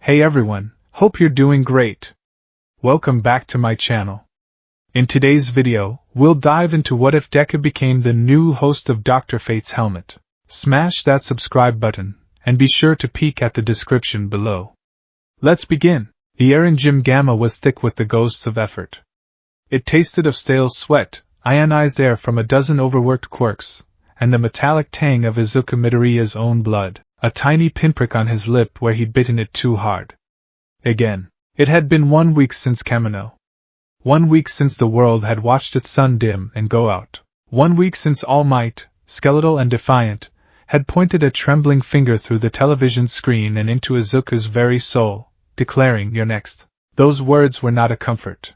Hey everyone, hope you're doing great. Welcome back to my channel. In today's video, we'll dive into what if Deku became the new host of Dr. Fate's helmet. Smash that subscribe button, and be sure to peek at the description below. Let's begin. The air in Gym Gamma was thick with the ghosts of effort. It tasted of stale sweat, ionized air from a dozen overworked quirks, and the metallic tang of Izuku Midoriya's own blood. A tiny pinprick on his lip where he'd bitten it too hard. Again. It had been 1 week since Kamino. 1 week since the world had watched its sun dim and go out. 1 week since All Might, skeletal and defiant, had pointed a trembling finger through the television screen and into Izuku's very soul, declaring, "You're next." Those words were not a comfort.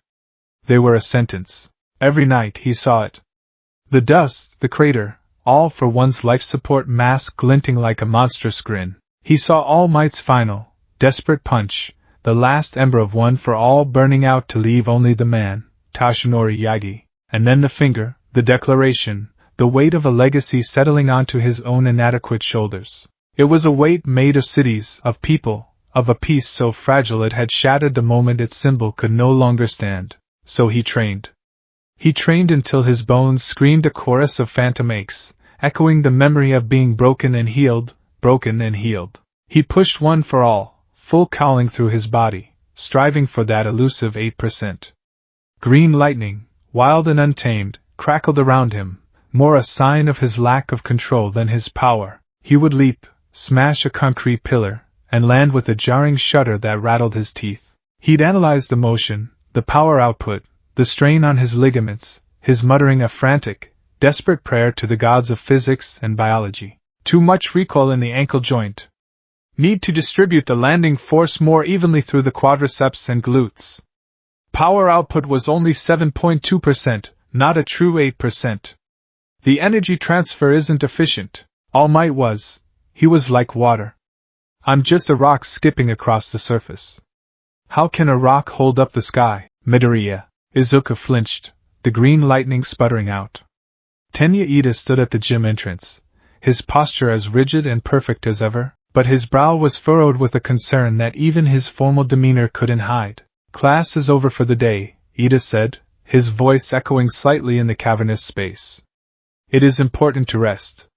They were a sentence. Every night he saw it. The dust, the crater, all for one's life support mask glinting like a monstrous grin. He saw All Might's final, desperate punch, the last ember of one for all burning out to leave only the man, Tashinori Yagi, and then the finger, the declaration, the weight of a legacy settling onto his own inadequate shoulders. It was a weight made of cities, of people, of a peace so fragile it had shattered the moment its symbol could no longer stand. So he trained. He trained until his bones screamed a chorus of phantom aches, echoing the memory of being broken and healed, broken and healed. He pushed one for all, full cowling through his body, striving for that elusive 8%. Green lightning, wild and untamed, crackled around him, more a sign of his lack of control than his power. He would leap, smash a concrete pillar, and land with a jarring shudder that rattled his teeth. He'd analyze the motion, the power output, the strain on his ligaments, his muttering a frantic, desperate prayer to the gods of physics and biology. Too much recoil in the ankle joint. Need to distribute the landing force more evenly through the quadriceps and glutes. Power output was only 7.2%, not a true 8%. The energy transfer isn't efficient. All Might was. He was like water. I'm just a rock skipping across the surface. How can a rock hold up the sky, Midoriya? Izuku flinched, the green lightning sputtering out. Tenya Ida stood at the gym entrance, his posture as rigid and perfect as ever, but his brow was furrowed with a concern that even his formal demeanor couldn't hide. "Class is over for the day," Ida said, his voice echoing slightly in the cavernous space. "It is important to rest.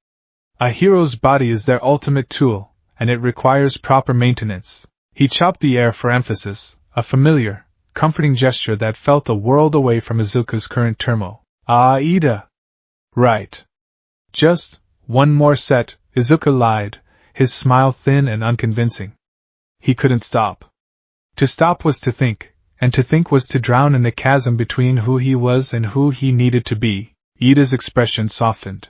A hero's body is their ultimate tool, and it requires proper maintenance." He chopped the air for emphasis, a familiar, comforting gesture that felt a world away from Izuku's current turmoil. "Ah, Ida. Right. Just one more set," Izuku lied, his smile thin and unconvincing. He couldn't stop. To stop was to think, and to think was to drown in the chasm between who he was and who he needed to be. Ida's expression softened.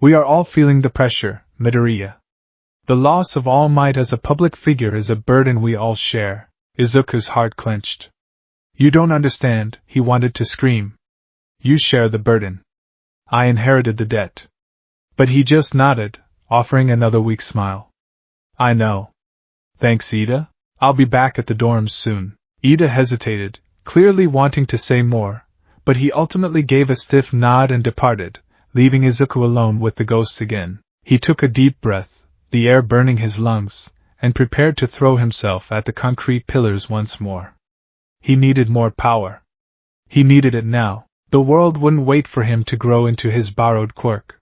"We are all feeling the pressure, Midoriya. The loss of All Might as a public figure is a burden we all share." Izuku's heart clenched. "You don't understand," he wanted to scream. "You share the burden. I inherited the debt." But he just nodded, offering another weak smile. "I know. Thanks, Ida. I'll be back at the dorms soon." Ida hesitated, clearly wanting to say more, but he ultimately gave a stiff nod and departed, leaving Izuku alone with the ghosts again. He took a deep breath, the air burning his lungs, and prepared to throw himself at the concrete pillars once more. He needed more power. He needed it now. The world wouldn't wait for him to grow into his borrowed quirk.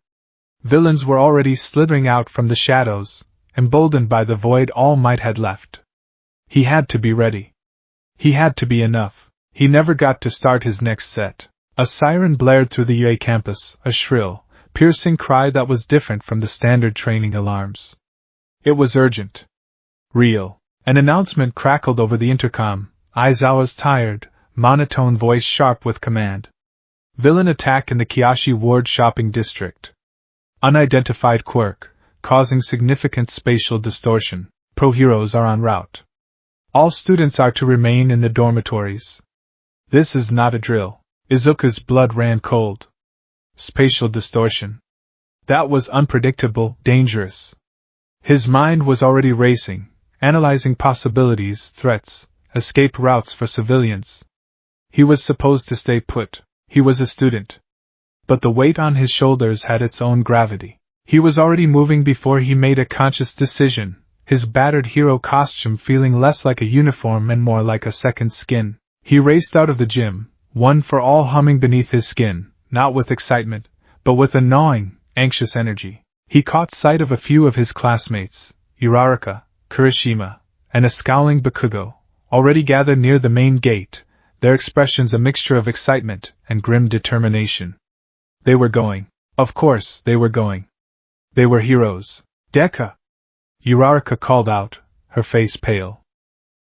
Villains were already slithering out from the shadows, emboldened by the void All Might had left. He had to be ready. He had to be enough. He never got to start his next set. A siren blared through the UA campus, a shrill, piercing cry that was different from the standard training alarms. It was urgent. Real. An announcement crackled over the intercom, Aizawa's tired, monotone voice sharp with command. Villain attack in the Kiyoshi Ward shopping district. Unidentified quirk, causing significant spatial distortion. Pro-heroes are en route. All students are to remain in the dormitories. This is not a drill. Izuku's blood ran cold. Spatial distortion. That was unpredictable, dangerous. His mind was already racing, analyzing possibilities, threats, escape routes for civilians. He was supposed to stay put. He was a student. But the weight on his shoulders had its own gravity. He was already moving before he made a conscious decision, his battered hero costume feeling less like a uniform and more like a second skin. He raced out of the gym, one for all humming beneath his skin, not with excitement, but with a gnawing, anxious energy. He caught sight of a few of his classmates, Uraraka, Kirishima, and a scowling Bakugo, already gathered near the main gate, their expressions a mixture of excitement and grim determination. They were going. Of course, they were going. They were heroes. Deku! Uraraka called out, her face pale.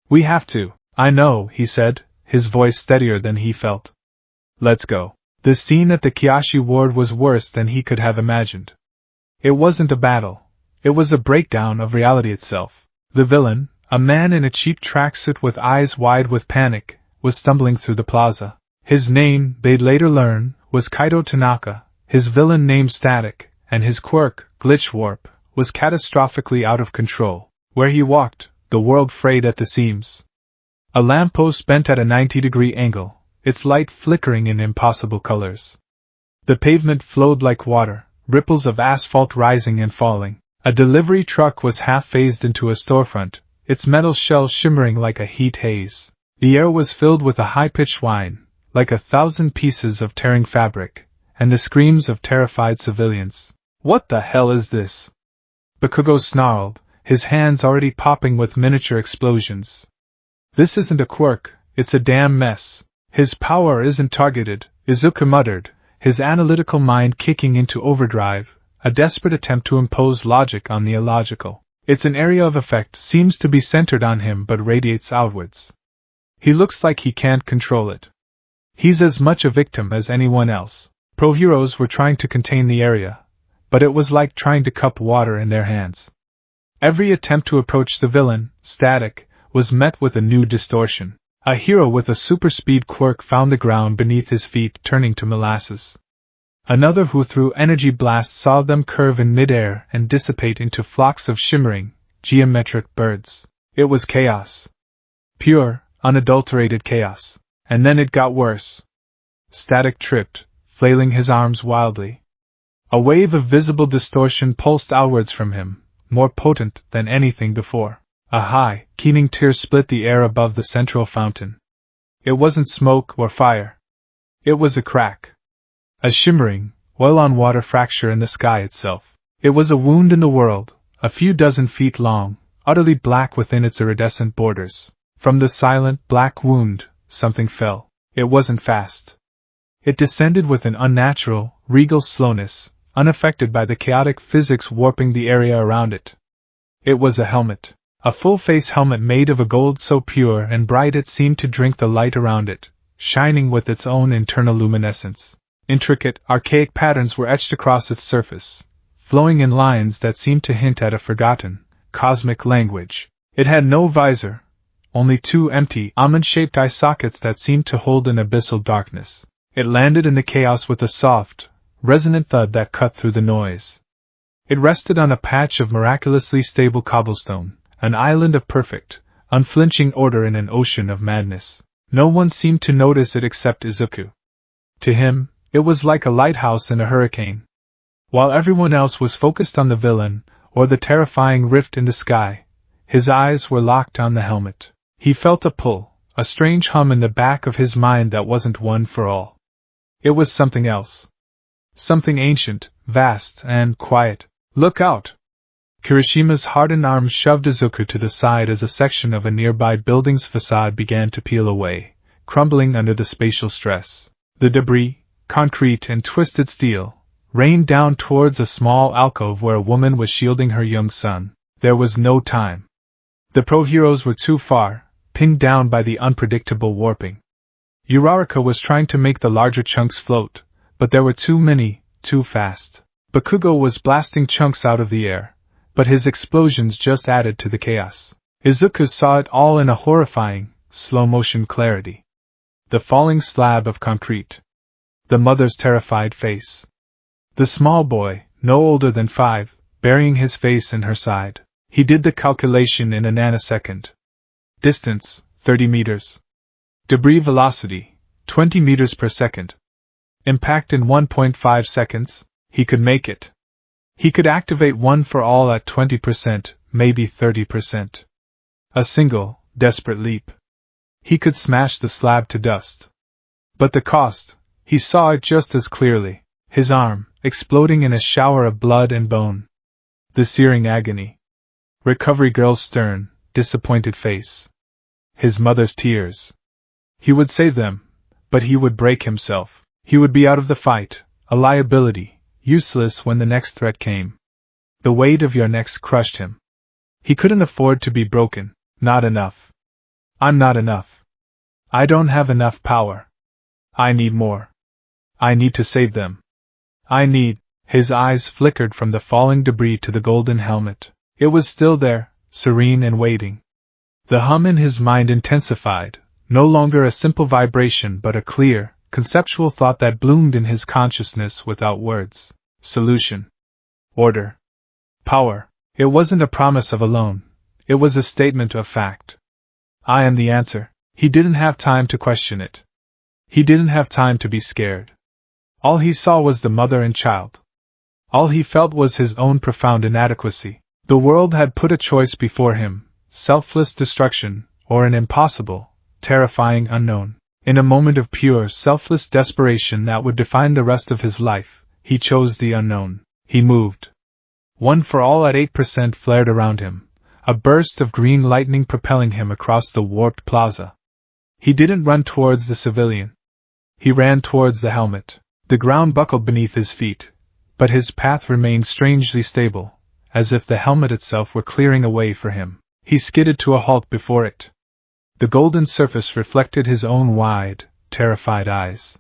We have to. I know, he said, his voice steadier than he felt. Let's go. The scene at the Kyoshi ward was worse than he could have imagined. It wasn't a battle. It was a breakdown of reality itself. The villain, a man in a cheap tracksuit with eyes wide with panic, was stumbling through the plaza. His name, they'd later learn, was Kaido Tanaka, his villain named Static, and his quirk, Glitch Warp, was catastrophically out of control. Where he walked, the world frayed at the seams. A lamppost bent at a 90-degree angle, its light flickering in impossible colors. The pavement flowed like water, ripples of asphalt rising and falling. A delivery truck was half-phased into a storefront, its metal shell shimmering like a heat haze. The air was filled with a high-pitched whine, like 1,000 pieces of tearing fabric, and the screams of terrified civilians. What the hell is this? Bakugo snarled, his hands already popping with miniature explosions. This isn't a quirk, it's a damn mess. His power isn't targeted, Izuku muttered, his analytical mind kicking into overdrive, a desperate attempt to impose logic on the illogical. Its an area of effect seems to be centered on him but radiates outwards. He looks like he can't control it. He's as much a victim as anyone else. Pro-heroes were trying to contain the area, but it was like trying to cup water in their hands. Every attempt to approach the villain, Static, was met with a new distortion. A hero with a super-speed quirk found the ground beneath his feet turning to molasses. Another who threw energy blasts saw them curve in midair and dissipate into flocks of shimmering, geometric birds. It was chaos. Pure, unadulterated chaos. And then it got worse. Static tripped, flailing his arms wildly. A wave of visible distortion pulsed outwards from him, more potent than anything before. A high, keening tear split the air above the central fountain. It wasn't smoke or fire. It was a crack. A shimmering, oil-on-water fracture in the sky itself. It was a wound in the world, a few dozen feet long, utterly black within its iridescent borders. From the silent, black wound, something fell. It wasn't fast. It descended with an unnatural, regal slowness, unaffected by the chaotic physics warping the area around it. It was a helmet. A full-face helmet made of a gold so pure and bright it seemed to drink the light around it, shining with its own internal luminescence. Intricate, archaic patterns were etched across its surface, flowing in lines that seemed to hint at a forgotten, cosmic language. It had no visor, only two empty, almond-shaped eye sockets that seemed to hold an abyssal darkness. It landed in the chaos with a soft, resonant thud that cut through the noise. It rested on a patch of miraculously stable cobblestone, an island of perfect, unflinching order in an ocean of madness. No one seemed to notice it except Izuku. To him, it was like a lighthouse in a hurricane. While everyone else was focused on the villain, or the terrifying rift in the sky, his eyes were locked on the helmet. He felt a pull, a strange hum in the back of his mind that wasn't one for all. It was something else. Something ancient, vast, and quiet. Look out! Kirishima's hardened arm shoved Izuku to the side as a section of a nearby building's facade began to peel away, crumbling under the spatial stress. The debris, concrete and twisted steel, rained down towards a small alcove where a woman was shielding her young son. There was no time. The pro-heroes were too far, pinned down by the unpredictable warping. Uraraka was trying to make the larger chunks float, but there were too many, too fast. Bakugo was blasting chunks out of the air, but his explosions just added to the chaos. Izuku saw it all in a horrifying, slow-motion clarity. The falling slab of concrete. The mother's terrified face. The small boy, no older than 5, burying his face in her side. He did the calculation in a nanosecond. Distance, 30 meters. Debris velocity, 20 meters per second. Impact in 1.5 seconds. He could make it. He could activate one for all at 20%, maybe 30%. A single, desperate leap. He could smash the slab to dust. But the cost, he saw it just as clearly, his arm, exploding in a shower of blood and bone. The searing agony. Recovery girl's stern, disappointed face. His mother's tears. He would save them, but he would break himself. He would be out of the fight, a liability, useless when the next threat came. The weight of your next crushed him. He couldn't afford to be broken. Not enough. I'm not enough. I don't have enough power. I need more. I need to save them. I need. His eyes flickered from the falling debris to the golden helmet. It was still there, serene and waiting. The hum in his mind intensified, no longer a simple vibration but a clear, conceptual thought that bloomed in his consciousness without words. Solution. Order. Power. It wasn't a promise of a loan. It was a statement of fact. I am the answer. He didn't have time to question it. He didn't have time to be scared. All he saw was the mother and child. All he felt was his own profound inadequacy. The world had put a choice before him, selfless destruction, or an impossible, terrifying unknown. In a moment of pure, selfless desperation that would define the rest of his life, he chose the unknown. He moved. One for all at 8% flared around him, a burst of green lightning propelling him across the warped plaza. He didn't run towards the civilian. He ran towards the helmet. The ground buckled beneath his feet, but his path remained strangely stable, as if the helmet itself were clearing a way for him. He skidded to a halt before it. The golden surface reflected his own wide, terrified eyes.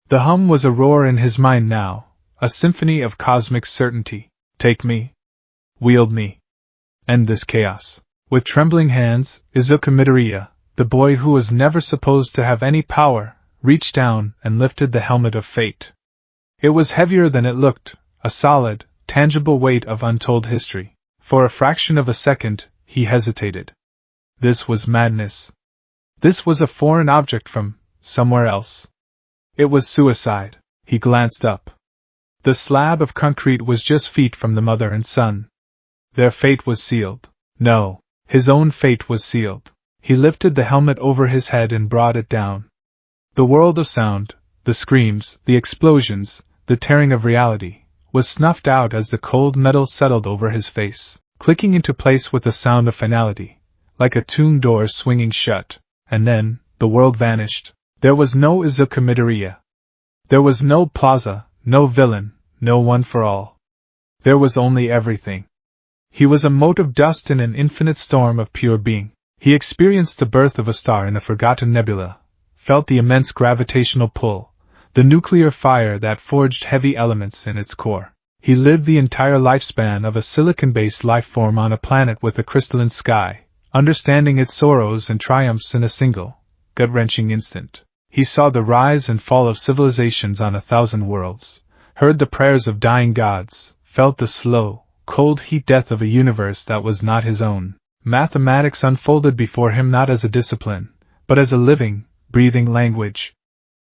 The hum was a roar in his mind now, a symphony of cosmic certainty. Take me. Wield me. End this chaos. With trembling hands, Izuku Midoriya, the boy who was never supposed to have any power, reached down and lifted the helmet of fate. It was heavier than it looked, a solid, tangible weight of untold history. For a fraction of a second, he hesitated. This was madness. This was a foreign object from somewhere else. It was suicide. He glanced up. The slab of concrete was just feet from the mother and son. Their fate was sealed. No, his own fate was sealed. He lifted the helmet over his head and brought it down. The world of sound, the screams, the explosions, the tearing of reality, was snuffed out as the cold metal settled over his face, clicking into place with the sound of finality, like a tomb door swinging shut, and then, the world vanished. There was no Izuku Midoriya. There was no plaza, no villain, no one for all. There was only everything. He was a mote of dust in an infinite storm of pure being. He experienced the birth of a star in a forgotten nebula, felt the immense gravitational pull, the nuclear fire that forged heavy elements in its core. He lived the entire lifespan of a silicon-based life form on a planet with a crystalline sky, understanding its sorrows and triumphs in a single, gut-wrenching instant. He saw the rise and fall of civilizations on 1,000 worlds, heard the prayers of dying gods, felt the slow, cold heat death of a universe that was not his own. Mathematics unfolded before him not as a discipline, but as a living, breathing language.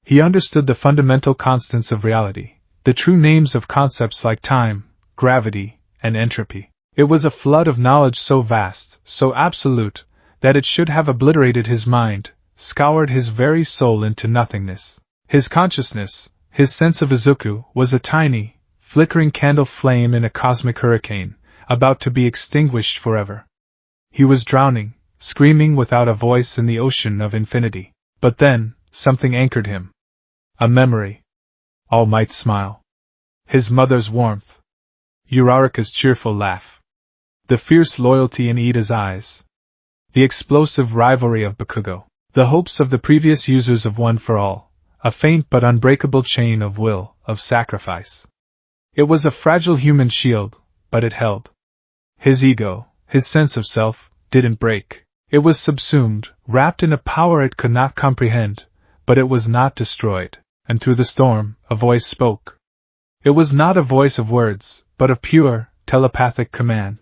He understood the fundamental constants of reality, the true names of concepts like time, gravity, and entropy. It was a flood of knowledge so vast, so absolute, that it should have obliterated his mind, scoured his very soul into nothingness. His consciousness, his sense of Izuku, was a tiny, flickering candle flame in a cosmic hurricane, about to be extinguished forever. He was drowning, screaming without a voice in the ocean of infinity. But then, something anchored him. A memory. All Might's smile. His mother's warmth. Uraraka's cheerful laugh. The fierce loyalty in Ida's eyes. The explosive rivalry of Bakugo. The hopes of the previous users of One for All. A faint but unbreakable chain of will, of sacrifice. It was a fragile human shield, but it held. His ego, his sense of self, didn't break. It was subsumed, wrapped in a power it could not comprehend, but it was not destroyed, and through the storm, a voice spoke. It was not a voice of words, but of pure, telepathic command.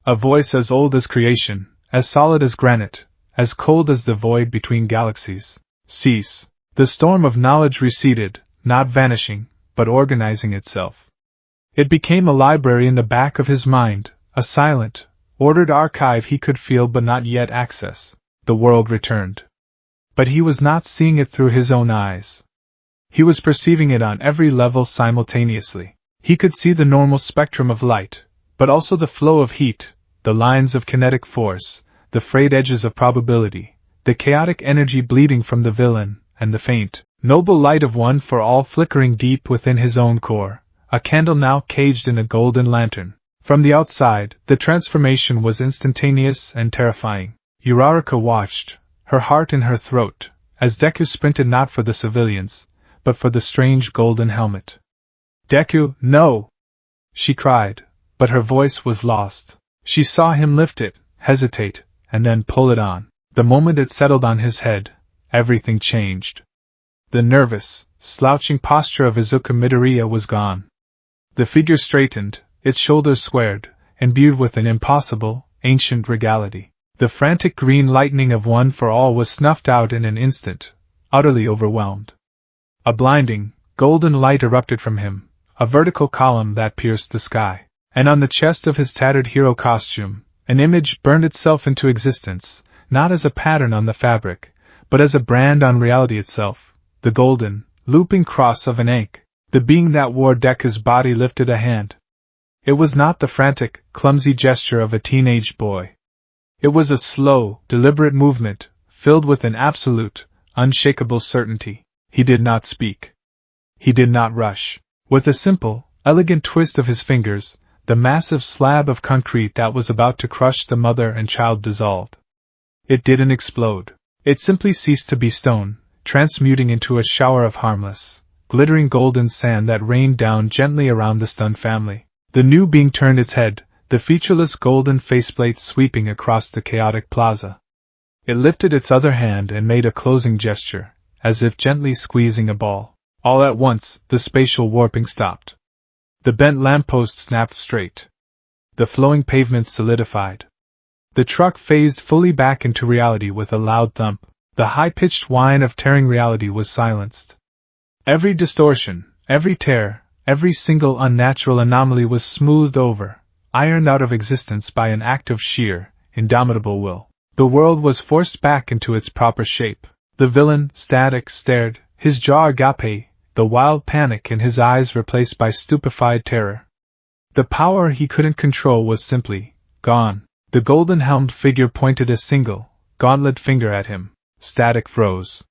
A voice as old as creation, as solid as granite, as cold as the void between galaxies. Cease. The storm of knowledge receded, not vanishing, but organizing itself. It became a library in the back of his mind, a silent, ordered archive he could feel but not yet access. The world returned. But he was not seeing it through his own eyes. He was perceiving it on every level simultaneously. He could see the normal spectrum of light, but also the flow of heat, the lines of kinetic force, the frayed edges of probability, the chaotic energy bleeding from the villain, and the faint, noble light of one for all flickering deep within his own core, a candle now caged in a golden lantern. From the outside, the transformation was instantaneous and terrifying. Uraraka watched, her heart in her throat, as Deku sprinted not for the civilians, but for the strange golden helmet. "Deku, no!" she cried, but her voice was lost. She saw him lift it, hesitate, and then pull it on. The moment it settled on his head, everything changed. The nervous, slouching posture of Izuku Midoriya was gone. The figure straightened, its shoulders squared, imbued with an impossible, ancient regality. The frantic green lightning of One for All was snuffed out in an instant, utterly overwhelmed. A blinding, golden light erupted from him, a vertical column that pierced the sky, and on the chest of his tattered hero costume, an image burned itself into existence, not as a pattern on the fabric, but as a brand on reality itself, the golden, looping cross of an Ankh. The being that wore Deku's body lifted a hand. It was not the frantic, clumsy gesture of a teenage boy. It was a slow, deliberate movement, filled with an absolute, unshakable certainty. He did not speak. He did not rush. With a simple, elegant twist of his fingers, the massive slab of concrete that was about to crush the mother and child dissolved. It didn't explode. It simply ceased to be stone, transmuting into a shower of harmless, glittering golden sand that rained down gently around the stunned family. The new being turned its head, the featureless golden faceplate sweeping across the chaotic plaza. It lifted its other hand and made a closing gesture, as if gently squeezing a ball. All at once, the spatial warping stopped. The bent lamppost snapped straight. The flowing pavement solidified. The truck phased fully back into reality with a loud thump. The high-pitched whine of tearing reality was silenced. Every distortion, every tear, every single unnatural anomaly was smoothed over, ironed out of existence by an act of sheer, indomitable will. The world was forced back into its proper shape. The villain, static, stared, his jaw agape, the wild panic in his eyes replaced by stupefied terror. The power he couldn't control was simply gone. The golden-helmed figure pointed a single, gauntlet finger at him. Static froze.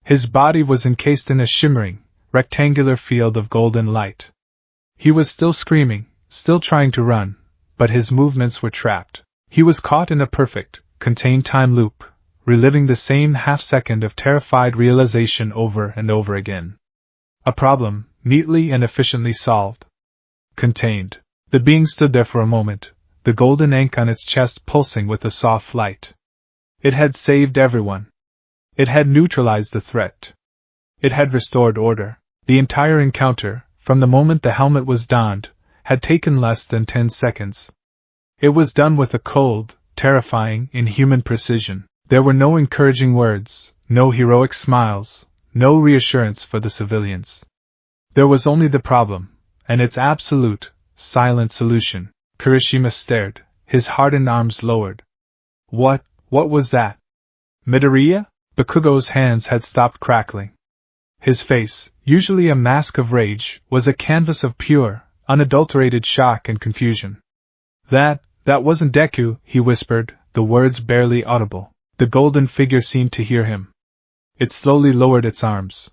His body was encased in a shimmering, rectangular field of golden light. He was still screaming, still trying to run, but his movements were trapped. He was caught in a perfect, contained time loop, reliving the same half-second of terrified realization over and over again. A problem, neatly and efficiently solved. Contained. The being stood there for a moment, the golden ink on its chest pulsing with a soft light. It had saved everyone. It had neutralized the threat. It had restored order. The entire encounter, from the moment the helmet was donned, had taken less than 10 seconds. It was done with a cold, terrifying, inhuman precision. There were no encouraging words, no heroic smiles, no reassurance for the civilians. There was only the problem, and its absolute, silent solution. Kirishima stared, his hardened arms lowered. What was that? Midoriya? Bakugo's hands had stopped crackling. His face, usually a mask of rage, was a canvas of pure, unadulterated shock and confusion. That wasn't Deku, he whispered, the words barely audible. The golden figure seemed to hear him. It slowly lowered its arms.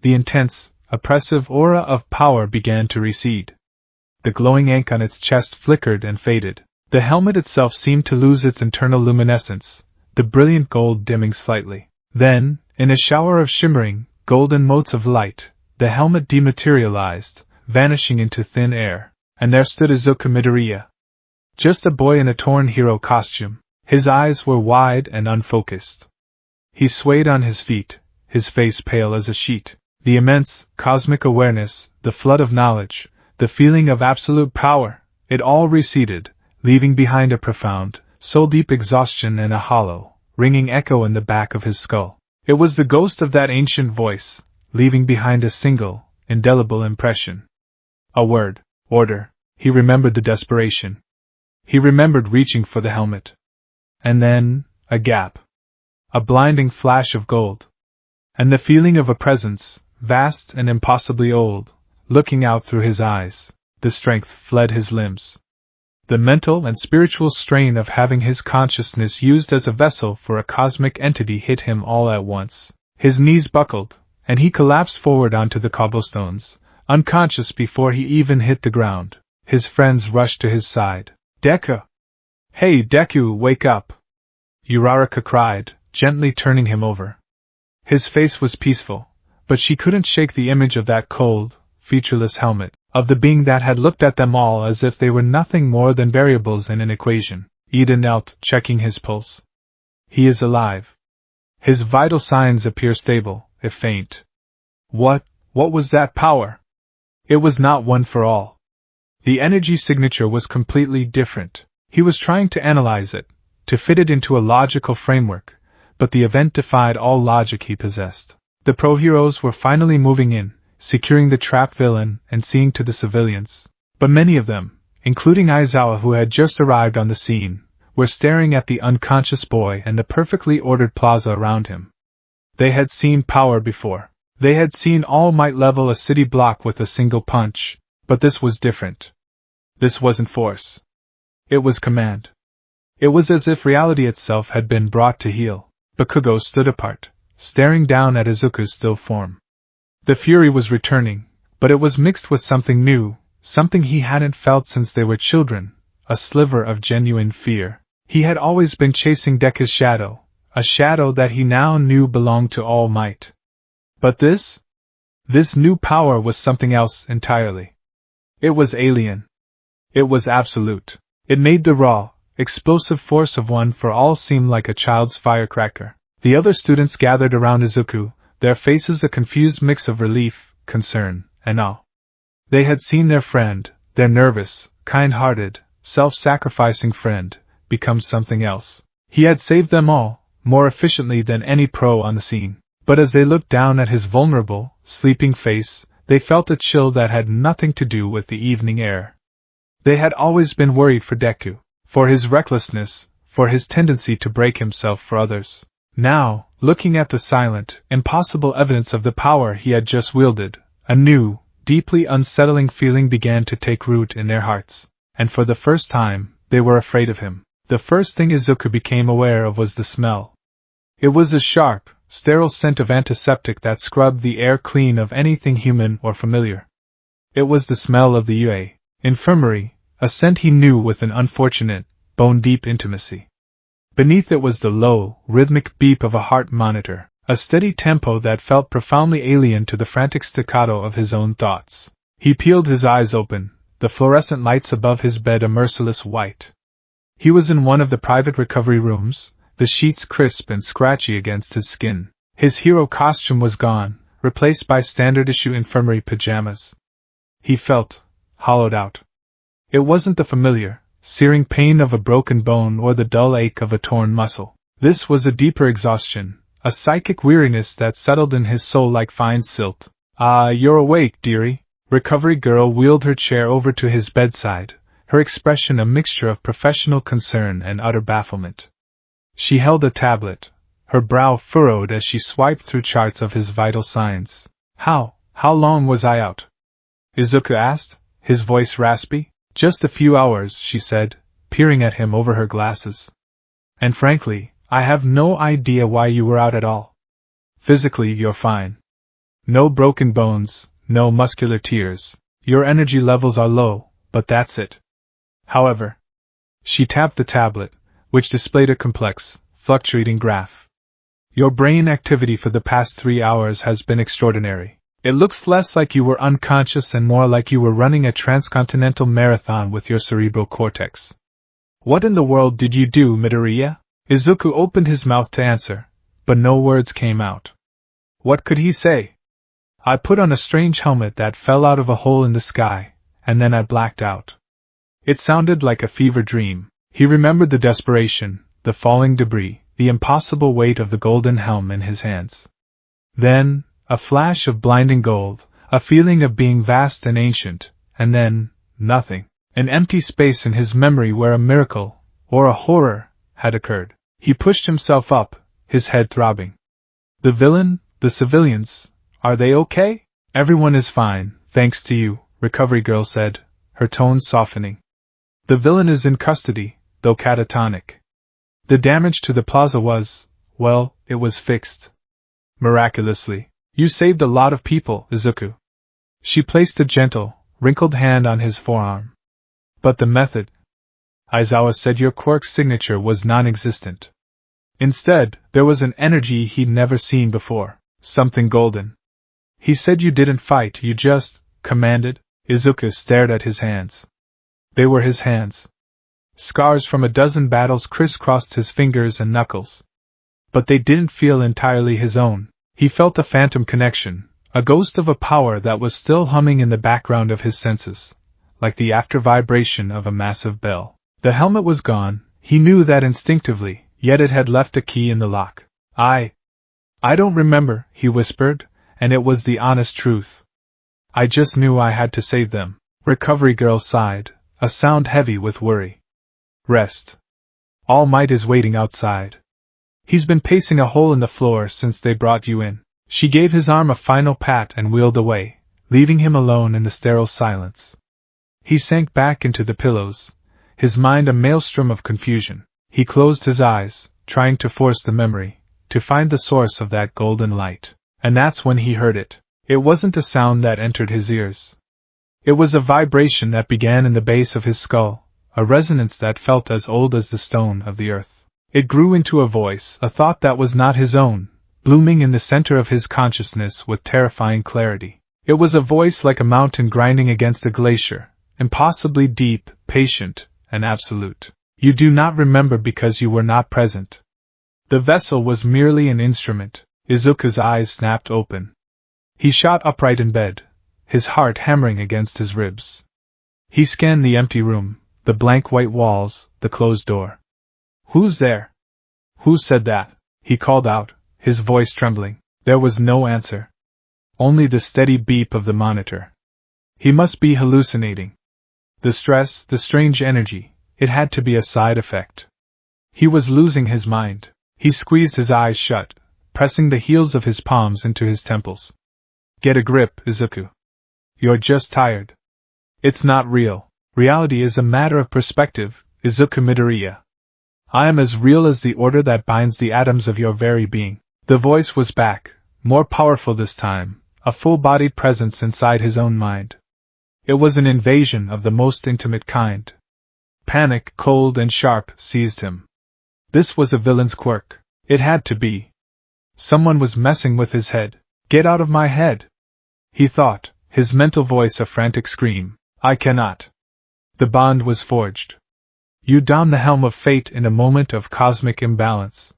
The intense, oppressive aura of power began to recede. The glowing ink on its chest flickered and faded. The helmet itself seemed to lose its internal luminescence, the brilliant gold dimming slightly. Then, in a shower of shimmering, golden motes of light, the helmet dematerialized, vanishing into thin air, and there stood Izuku Midoriya. Just a boy in a torn hero costume. His eyes were wide and unfocused. He swayed on his feet, his face pale as a sheet. The immense, cosmic awareness, the flood of knowledge, the feeling of absolute power, it all receded, leaving behind a profound, soul-deep exhaustion and a hollow, ringing echo in the back of his skull. It was the ghost of that ancient voice, leaving behind a single, indelible impression. A word. Order. He remembered the desperation. He remembered reaching for the helmet. And then, a gap. A blinding flash of gold. And the feeling of a presence, vast and impossibly old, looking out through his eyes. The strength fled his limbs. The mental and spiritual strain of having his consciousness used as a vessel for a cosmic entity hit him all at once. His knees buckled, and he collapsed forward onto the cobblestones, unconscious before he even hit the ground. His friends rushed to his side. Deku! Hey, Deku, wake up! Uraraka cried, gently turning him over. His face was peaceful, but she couldn't shake the image of that cold, featureless helmet, of the being that had looked at them all as if they were nothing more than variables in an equation. Ida knelt, checking his pulse. He is alive. His vital signs appear stable, if faint. What was that power? It was not one for all. The energy signature was completely different. He was trying to analyze it, to fit it into a logical framework, but the event defied all logic he possessed. The pro-heroes were finally moving in, securing the trapped villain and seeing to the civilians. But many of them, including Aizawa who had just arrived on the scene, were staring at the unconscious boy and the perfectly ordered plaza around him. They had seen power before. They had seen All Might level a city block with a single punch, but this was different. This wasn't force. It was command. It was as if reality itself had been brought to heel. Bakugo stood apart, staring down at Izuku's still form. The fury was returning, but it was mixed with something new, something he hadn't felt since they were children, a sliver of genuine fear. He had always been chasing Deku's shadow, a shadow that he now knew belonged to All Might. But this new power was something else entirely. It was alien. It was absolute. It made the raw, explosive force of one for all seem like a child's firecracker. The other students gathered around Izuku, their faces a confused mix of relief, concern, and awe. They had seen their friend, their nervous, kind-hearted, self-sacrificing friend, become something else. He had saved them all, more efficiently than any pro on the scene. But as they looked down at his vulnerable, sleeping face, they felt a chill that had nothing to do with the evening air. They had always been worried for Deku, for his recklessness, for his tendency to break himself for others. Now, looking at the silent, impossible evidence of the power he had just wielded, a new, deeply unsettling feeling began to take root in their hearts, and for the first time, they were afraid of him. The first thing Izuku became aware of was the smell. It was a sharp, sterile scent of antiseptic that scrubbed the air clean of anything human or familiar. It was the smell of the UA infirmary, a scent he knew with an unfortunate, bone-deep intimacy. Beneath it was the low, rhythmic beep of a heart monitor, a steady tempo that felt profoundly alien to the frantic staccato of his own thoughts. He peeled his eyes open, the fluorescent lights above his bed a merciless white. He was in one of the private recovery rooms, the sheets crisp and scratchy against his skin. His hero costume was gone, replaced by standard-issue infirmary pajamas. He felt hollowed out. It wasn't the familiar, searing pain of a broken bone or the dull ache of a torn muscle. This was a deeper exhaustion, a psychic weariness that settled in his soul like fine silt. "Ah, you're awake, dearie." Recovery girl wheeled her chair over to his bedside, her expression a mixture of professional concern and utter bafflement. She held a tablet, her brow furrowed as she swiped through charts of his vital signs. How long was I out?" Izuku asked, his voice raspy. "Just a few hours," she said, peering at him over her glasses. "And frankly, I have no idea why you were out at all. Physically, you're fine. No broken bones, no muscular tears. Your energy levels are low, but that's it. However," she tapped the tablet, which displayed a complex, fluctuating graph. "Your brain activity for the past 3 hours has been extraordinary. It looks less like you were unconscious and more like you were running a transcontinental marathon with your cerebral cortex." "What in the world did you do, Midoriya?" Izuku opened his mouth to answer, but no words came out. What could he say? "I put on a strange helmet that fell out of a hole in the sky, and then I blacked out." It sounded like a fever dream. He remembered the desperation, the falling debris, the impossible weight of the golden helm in his hands. Then, a flash of blinding gold, a feeling of being vast and ancient, and then, nothing. An empty space in his memory where a miracle, or a horror, had occurred. He pushed himself up, his head throbbing. The villain, the civilians, are they okay? Everyone is fine, thanks to you, Recovery Girl said, her tone softening. The villain is in custody, though catatonic. The damage to the plaza was, well, it was fixed. Miraculously. You saved a lot of people, Izuku. She placed a gentle, wrinkled hand on his forearm. But the method? Aizawa said your quirk's signature was non-existent. Instead, there was an energy he'd never seen before, something golden. He said you didn't fight, you just commanded. Izuku stared at his hands. They were his hands. Scars from a dozen battles crisscrossed his fingers and knuckles. But they didn't feel entirely his own. He felt a phantom connection, a ghost of a power that was still humming in the background of his senses, like the after vibration of a massive bell. The helmet was gone, he knew that instinctively, yet it had left a key in the lock. I don't remember, he whispered, and it was the honest truth. I just knew I had to save them. Recovery Girl sighed, a sound heavy with worry. Rest. All Might is waiting outside. He's been pacing a hole in the floor since they brought you in. She gave his arm a final pat and wheeled away, leaving him alone in the sterile silence. He sank back into the pillows, his mind a maelstrom of confusion. He closed his eyes, trying to force the memory, to find the source of that golden light. And that's when he heard it. It wasn't a sound that entered his ears. It was a vibration that began in the base of his skull, a resonance that felt as old as the stone of the earth. It grew into a voice, a thought that was not his own, blooming in the center of his consciousness with terrifying clarity. It was a voice like a mountain grinding against a glacier, impossibly deep, patient, and absolute. You do not remember because you were not present. The vessel was merely an instrument. Izuku's eyes snapped open. He shot upright in bed, his heart hammering against his ribs. He scanned the empty room, the blank white walls, the closed door. Who's there? Who said that? He called out, his voice trembling. There was no answer. Only the steady beep of the monitor. He must be hallucinating. The stress, the strange energy, it had to be a side effect. He was losing his mind. He squeezed his eyes shut, pressing the heels of his palms into his temples. Get a grip, Izuku. You're just tired. It's not real. Reality is a matter of perspective, Izuku Midoriya. I am as real as the order that binds the atoms of your very being. The voice was back, more powerful this time, a full-bodied presence inside his own mind. It was an invasion of the most intimate kind. Panic, cold and sharp, seized him. This was a villain's quirk. It had to be. Someone was messing with his head. Get out of my head! He thought, his mental voice a frantic scream. I cannot. The bond was forged. You donned the helm of fate in a moment of cosmic imbalance.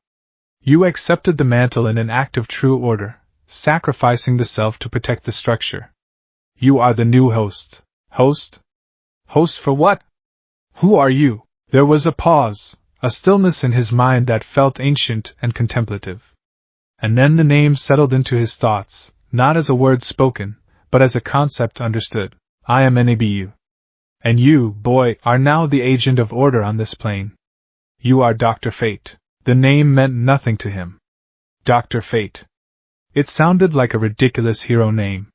You accepted the mantle in an act of true order, sacrificing the self to protect the structure. You are the new host. Host? Host for what? Who are you? There was a pause, a stillness in his mind that felt ancient and contemplative. And then the name settled into his thoughts, not as a word spoken, but as a concept understood. I am Nebu. And you, boy, are now the agent of order on this plane. You are Dr. Fate. The name meant nothing to him. Dr. Fate. It sounded like a ridiculous hero name.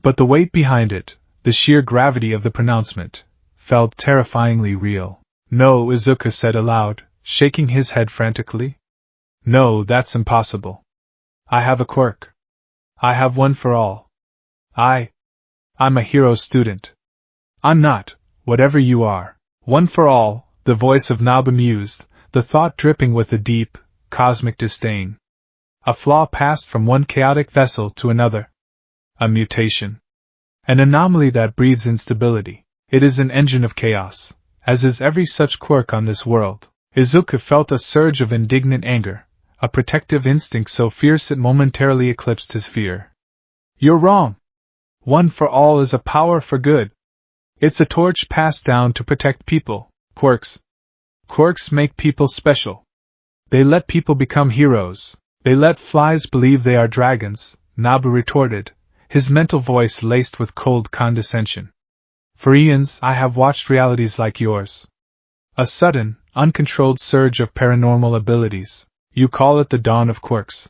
But the weight behind it, the sheer gravity of the pronouncement, felt terrifyingly real. No, Izuku said aloud, shaking his head frantically. No, that's impossible. I have a quirk. I have one for all. I'm a hero student. I'm not, whatever you are. One for all, the voice of Nabu mused, the thought dripping with a deep, cosmic disdain. A flaw passed from one chaotic vessel to another. A mutation. An anomaly that breeds instability. It is an engine of chaos, as is every such quirk on this world. Izuku felt a surge of indignant anger, a protective instinct so fierce it momentarily eclipsed his fear. You're wrong. One for all is a power for good. It's a torch passed down to protect people. Quirks. Quirks make people special. They let people become heroes. They let flies believe they are dragons, Nabu retorted, his mental voice laced with cold condescension. For eons I have watched realities like yours. A sudden, uncontrolled surge of paranormal abilities. You call it the dawn of quirks.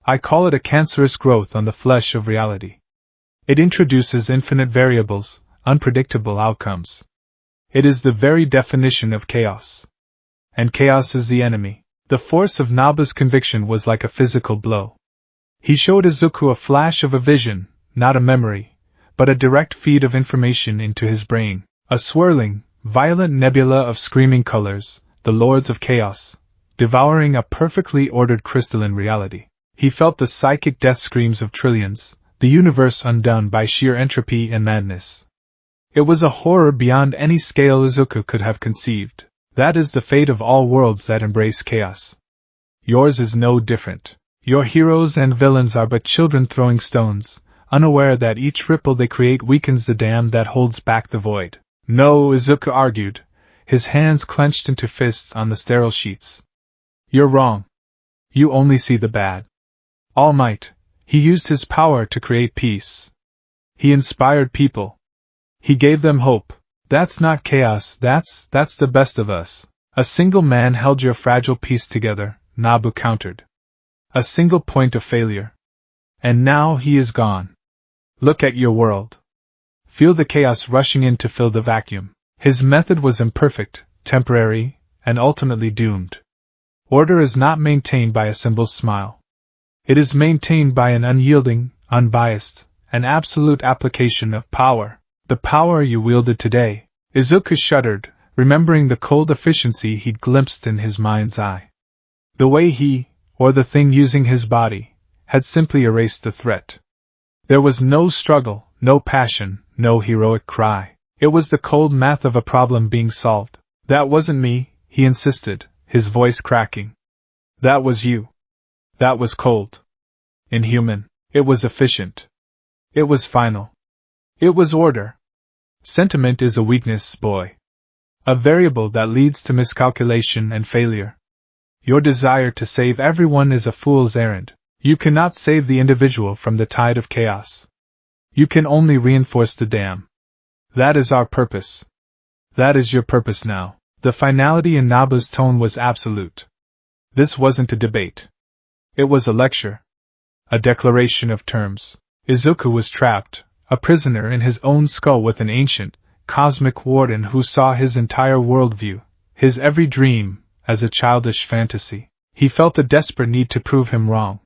I call it a cancerous growth on the flesh of reality. It introduces infinite variables, unpredictable outcomes. It is the very definition of chaos. And chaos is the enemy. The force of Naba's conviction was like a physical blow. He showed Izuku a flash of a vision, not a memory, but a direct feed of information into his brain. A swirling, violent nebula of screaming colors, the lords of chaos, devouring a perfectly ordered crystalline reality. He felt the psychic death screams of trillions, the universe undone by sheer entropy and madness. It was a horror beyond any scale Izuku could have conceived. That is the fate of all worlds that embrace chaos. Yours is no different. Your heroes and villains are but children throwing stones, unaware that each ripple they create weakens the dam that holds back the void. No, Izuku argued, his hands clenched into fists on the sterile sheets. You're wrong. You only see the bad. All Might, he used his power to create peace. He inspired people. He gave them hope. That's not chaos, that's the best of us. A single man held your fragile peace together, Nabu countered. A single point of failure. And now he is gone. Look at your world. Feel the chaos rushing in to fill the vacuum. His method was imperfect, temporary, and ultimately doomed. Order is not maintained by a symbol's smile. It is maintained by an unyielding, unbiased, and absolute application of power. The power you wielded today. Izuku shuddered, remembering the cold efficiency he'd glimpsed in his mind's eye. The way he, or the thing using his body, had simply erased the threat. There was no struggle, no passion, no heroic cry. It was the cold math of a problem being solved. That wasn't me, he insisted, his voice cracking. That was you. That was cold. Inhuman. It was efficient. It was final. It was order. Sentiment is a weakness, boy. A variable that leads to miscalculation and failure. Your desire to save everyone is a fool's errand. You cannot save the individual from the tide of chaos. You can only reinforce the dam. That is our purpose. That is your purpose now. The finality in Naba's tone was absolute. This wasn't a debate. It was a lecture. A declaration of terms. Izuku was trapped, a prisoner in his own skull with an ancient, cosmic warden who saw his entire worldview, his every dream, as a childish fantasy. He felt a desperate need to prove him wrong.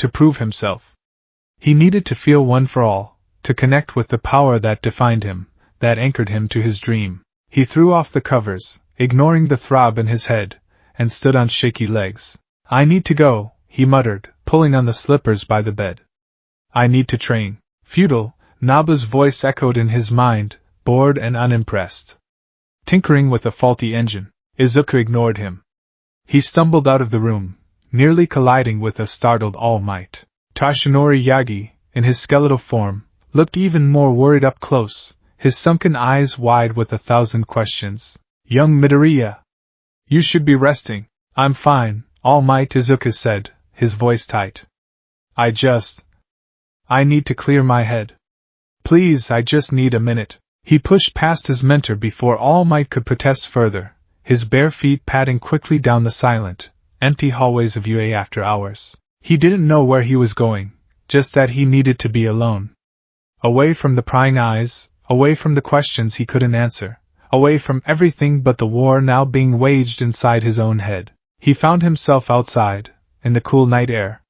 To prove himself. He needed to feel one for all, to connect with the power that defined him, that anchored him to his dream. He threw off the covers, ignoring the throb in his head, and stood on shaky legs. I need to go, he muttered, pulling on the slippers by the bed. I need to train. Futile, Naba's voice echoed in his mind, bored and unimpressed. Tinkering with a faulty engine. Izuku ignored him. He stumbled out of the room, nearly colliding with a startled All Might. Toshinori Yagi, in his skeletal form, looked even more worried up close, his sunken eyes wide with 1,000 questions. Young Midoriya! You should be resting. I'm fine, All Might, Izuku said, his voice tight. I need to clear my head. Please, I just need a minute. He pushed past his mentor before All Might could protest further, his bare feet padding quickly down the silent, empty hallways of UA after hours. He didn't know where he was going, just that he needed to be alone. Away from the prying eyes, away from the questions he couldn't answer, away from everything but the war now being waged inside his own head. He found himself outside, in the cool night air.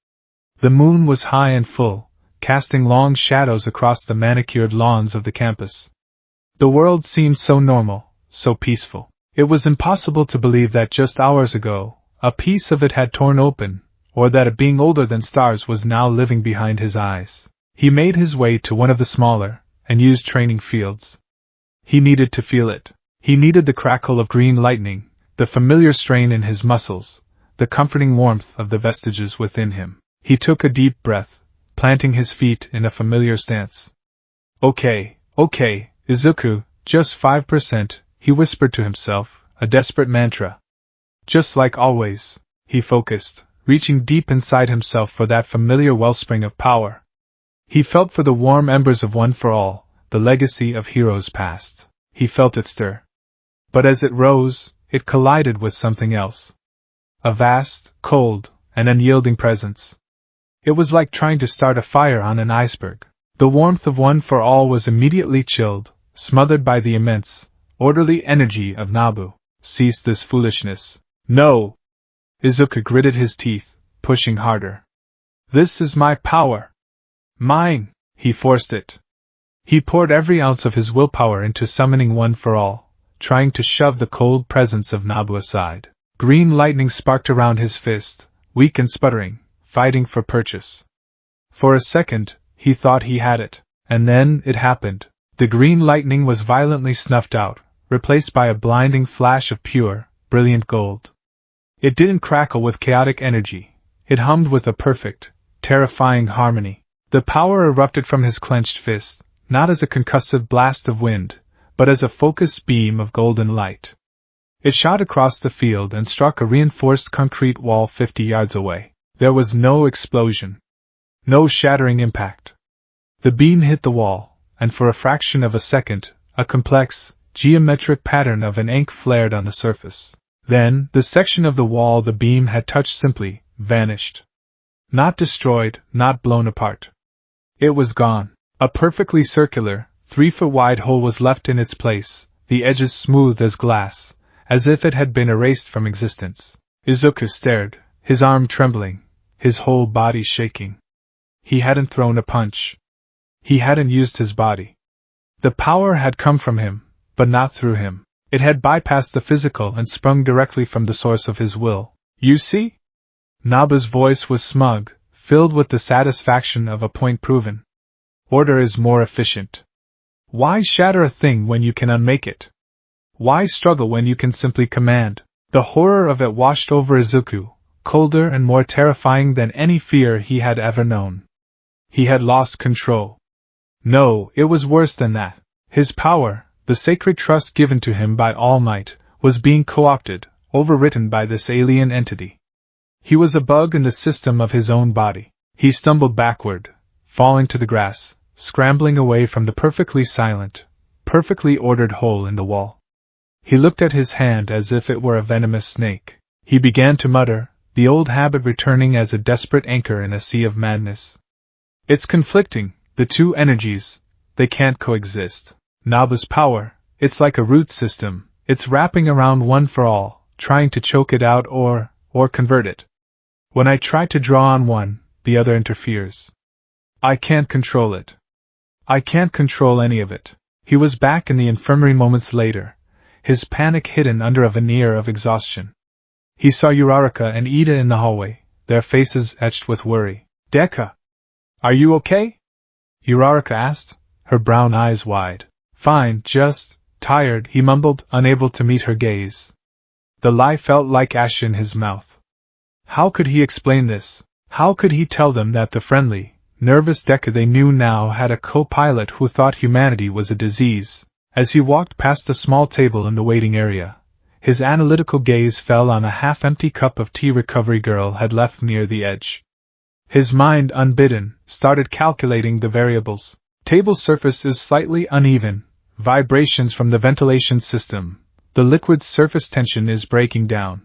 The moon was high and full, casting long shadows across the manicured lawns of the campus. The world seemed so normal, so peaceful. It was impossible to believe that just hours ago, a piece of it had torn open, or that a being older than stars was now living behind his eyes. He made his way to one of the smaller, and used training fields. He needed to feel it. He needed the crackle of green lightning, the familiar strain in his muscles, the comforting warmth of the vestiges within him. He took a deep breath, planting his feet in a familiar stance. Okay, Izuku, just 5%, he whispered to himself, a desperate mantra. Just like always, he focused, reaching deep inside himself for that familiar wellspring of power. He felt for the warm embers of One for All, the legacy of heroes past. He felt it stir. But as it rose, it collided with something else. A vast, cold, and unyielding presence. It was like trying to start a fire on an iceberg. The warmth of One for All was immediately chilled, smothered by the immense, orderly energy of Nabu. Cease this foolishness. No! Izuku gritted his teeth, pushing harder. This is my power. Mine! He forced it. He poured every ounce of his willpower into summoning One for All, trying to shove the cold presence of Nabu aside. Green lightning sparked around his fist, weak and sputtering, fighting for purchase. For a second, he thought he had it, and then it happened. The green lightning was violently snuffed out, replaced by a blinding flash of pure, brilliant gold. It didn't crackle with chaotic energy, it hummed with a perfect, terrifying harmony. The power erupted from his clenched fist, not as a concussive blast of wind, but as a focused beam of golden light. It shot across the field and struck a reinforced concrete wall 50 yards away. There was no explosion. No shattering impact. The beam hit the wall, and for a fraction of a second, a complex, geometric pattern of an ink flared on the surface. Then, the section of the wall the beam had touched simply vanished. Not destroyed, not blown apart. It was gone. A perfectly circular, 3-foot-wide hole was left in its place, the edges smooth as glass, as if it had been erased from existence. Izuku stared, his arm trembling, his whole body shaking. He hadn't thrown a punch. He hadn't used his body. The power had come from him, but not through him. It had bypassed the physical and sprung directly from the source of his will. You see? Nabu's voice was smug, filled with the satisfaction of a point proven. Order is more efficient. Why shatter a thing when you can unmake it? Why struggle when you can simply command? The horror of it washed over Izuku, colder and more terrifying than any fear he had ever known. He had lost control. No, it was worse than that. His power, the sacred trust given to him by All Might, was being co-opted, overwritten by this alien entity. He was a bug in the system of his own body. He stumbled backward, falling to the grass, scrambling away from the perfectly silent, perfectly ordered hole in the wall. He looked at his hand as if it were a venomous snake. He began to mutter, the old habit returning as a desperate anchor in a sea of madness. It's conflicting, the two energies, they can't coexist. Nabu's power, it's like a root system, it's wrapping around One for All, trying to choke it out or convert it. When I try to draw on one, the other interferes. I can't control it. I can't control any of it. He was back in the infirmary moments later, his panic hidden under a veneer of exhaustion. He saw Uraraka and Ida in the hallway, their faces etched with worry. Deku! Are you okay? Uraraka asked, her brown eyes wide. Fine, just tired, he mumbled, unable to meet her gaze. The lie felt like ash in his mouth. How could he explain this? How could he tell them that the friendly, nervous Deku they knew now had a co-pilot who thought humanity was a disease? As he walked past the small table in the waiting area, his analytical gaze fell on a half-empty cup of tea recovery girl had left near the edge. His mind, unbidden, started calculating the variables. Table surface is slightly uneven, vibrations from the ventilation system, the liquid's surface tension is breaking down.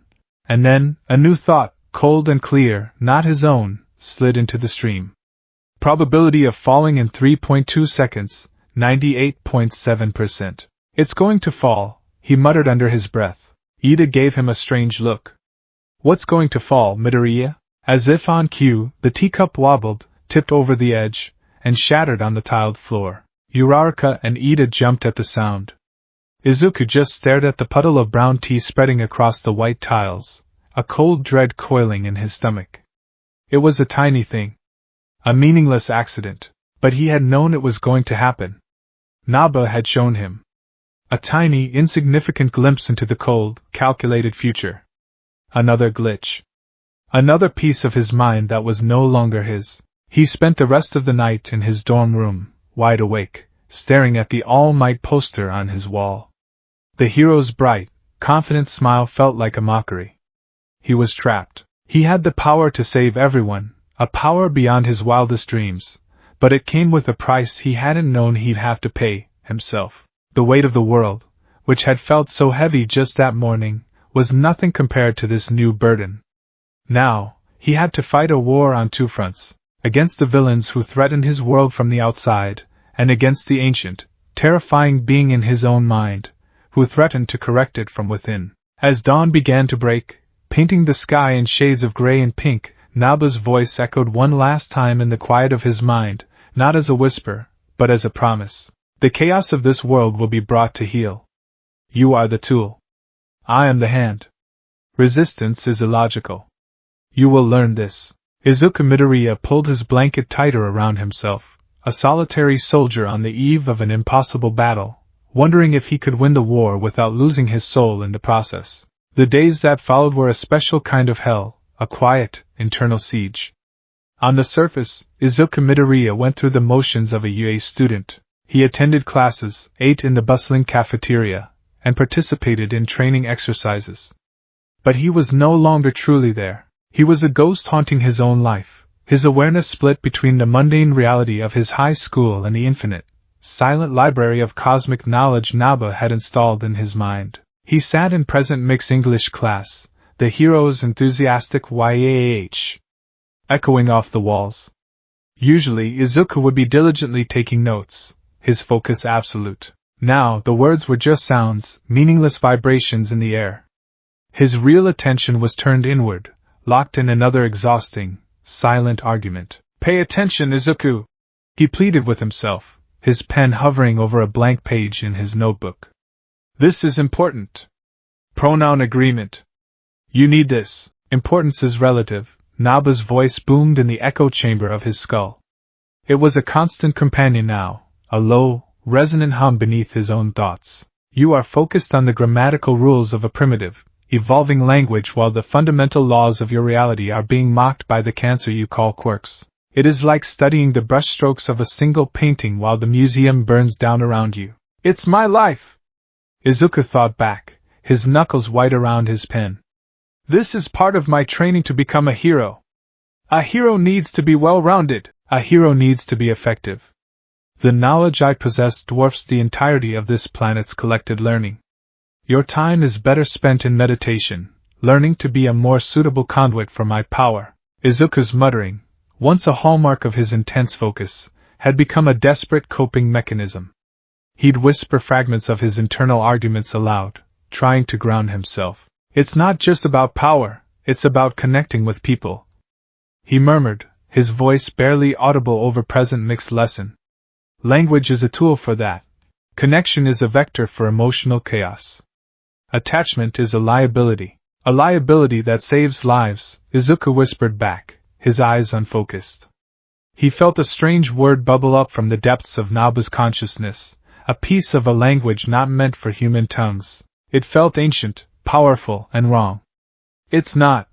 And then, a new thought, cold and clear, not his own, slid into the stream. Probability of falling in 3.2 seconds, 98.7%. It's going to fall, he muttered under his breath. Ida gave him a strange look. What's going to fall, Midoriya? As if on cue, the teacup wobbled, tipped over the edge, and shattered on the tiled floor. Uraraka and Ida jumped at the sound. Izuku just stared at the puddle of brown tea spreading across the white tiles, a cold dread coiling in his stomach. It was a tiny thing. A meaningless accident, but he had known it was going to happen. Nabu had shown him. A tiny, insignificant glimpse into the cold, calculated future. Another glitch. Another piece of his mind that was no longer his. He spent the rest of the night in his dorm room, wide awake, staring at the All Might poster on his wall. The hero's bright, confident smile felt like a mockery. He was trapped. He had the power to save everyone, a power beyond his wildest dreams, but it came with a price he hadn't known he'd have to pay, himself. The weight of the world, which had felt so heavy just that morning, was nothing compared to this new burden. Now, he had to fight a war on two fronts, against the villains who threatened his world from the outside, and against the ancient, terrifying being in his own mind, who threatened to correct it from within. As dawn began to break, painting the sky in shades of gray and pink, Naba's voice echoed one last time in the quiet of his mind, not as a whisper, but as a promise. The chaos of this world will be brought to heel. You are the tool. I am the hand. Resistance is illogical. You will learn this. Izuku Midoriya pulled his blanket tighter around himself, a solitary soldier on the eve of an impossible battle, wondering if he could win the war without losing his soul in the process. The days that followed were a special kind of hell, a quiet, internal siege. On the surface, Izuku Midoriya went through the motions of a UA student. He attended classes, ate in the bustling cafeteria, and participated in training exercises. But he was no longer truly there. He was a ghost haunting his own life, his awareness split between the mundane reality of his high school and the infinite, silent library of cosmic knowledge Naba had installed in his mind. He sat in present mixed English class, the hero's enthusiastic YAH, echoing off the walls. Usually Izuku would be diligently taking notes, his focus absolute. Now the words were just sounds, meaningless vibrations in the air. His real attention was turned inward, locked in another exhausting, silent argument. Pay attention, Izuku! He pleaded with himself, his pen hovering over a blank page in his notebook. This is important. Pronoun agreement. You need this. Importance is relative. Naba's voice boomed in the echo chamber of his skull. It was a constant companion now, a low, resonant hum beneath his own thoughts. You are focused on the grammatical rules of a primitive, evolving language while the fundamental laws of your reality are being mocked by the cancer you call quirks. It is like studying the brushstrokes of a single painting while the museum burns down around you. It's my life! Izuku thought back, his knuckles white around his pen. This is part of my training to become a hero. A hero needs to be well-rounded. A hero needs to be effective. The knowledge I possess dwarfs the entirety of this planet's collected learning. Your time is better spent in meditation, learning to be a more suitable conduit for my power. Izuku's muttering, once a hallmark of his intense focus, had become a desperate coping mechanism. He'd whisper fragments of his internal arguments aloud, trying to ground himself. It's not just about power, it's about connecting with people. He murmured, his voice barely audible over present mixed lesson. Language is a tool for that. Connection is a vector for emotional chaos. Attachment is a liability that saves lives, Izuku whispered back, his eyes unfocused. He felt a strange word bubble up from the depths of Naba's consciousness, a piece of a language not meant for human tongues. It felt ancient, powerful, and wrong. It's not.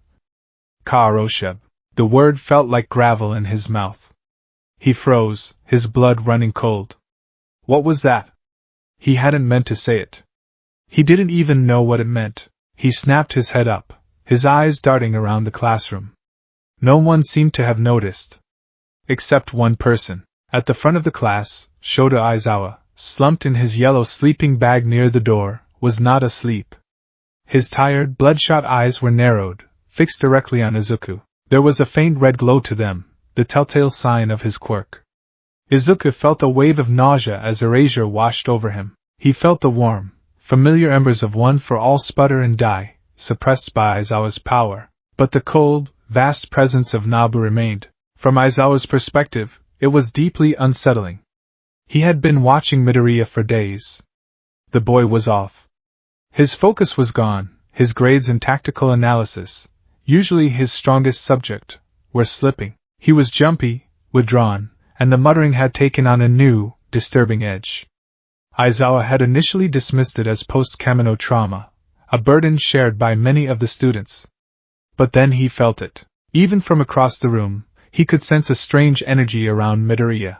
Karosheb. The word felt like gravel in his mouth. He froze, his blood running cold. What was that? He hadn't meant to say it. He didn't even know what it meant. He snapped his head up, his eyes darting around the classroom. No one seemed to have noticed. Except one person. At the front of the class, Shota Aizawa, slumped in his yellow sleeping bag near the door, was not asleep. His tired, bloodshot eyes were narrowed, fixed directly on Izuku. There was a faint red glow to them, the telltale sign of his quirk. Izuku felt a wave of nausea as erasure washed over him. He felt the warm, familiar embers of one for all sputter and die, suppressed by Aizawa's power. But the cold, vast presence of Nabu remained. From Aizawa's perspective, it was deeply unsettling. He had been watching Midoriya for days. The boy was off. His focus was gone, his grades in tactical analysis, usually his strongest subject, were slipping. He was jumpy, withdrawn, and the muttering had taken on a new, disturbing edge. Aizawa had initially dismissed it as post-Kamino trauma, a burden shared by many of the students. But then he felt it. Even from across the room, he could sense a strange energy around Midoriya.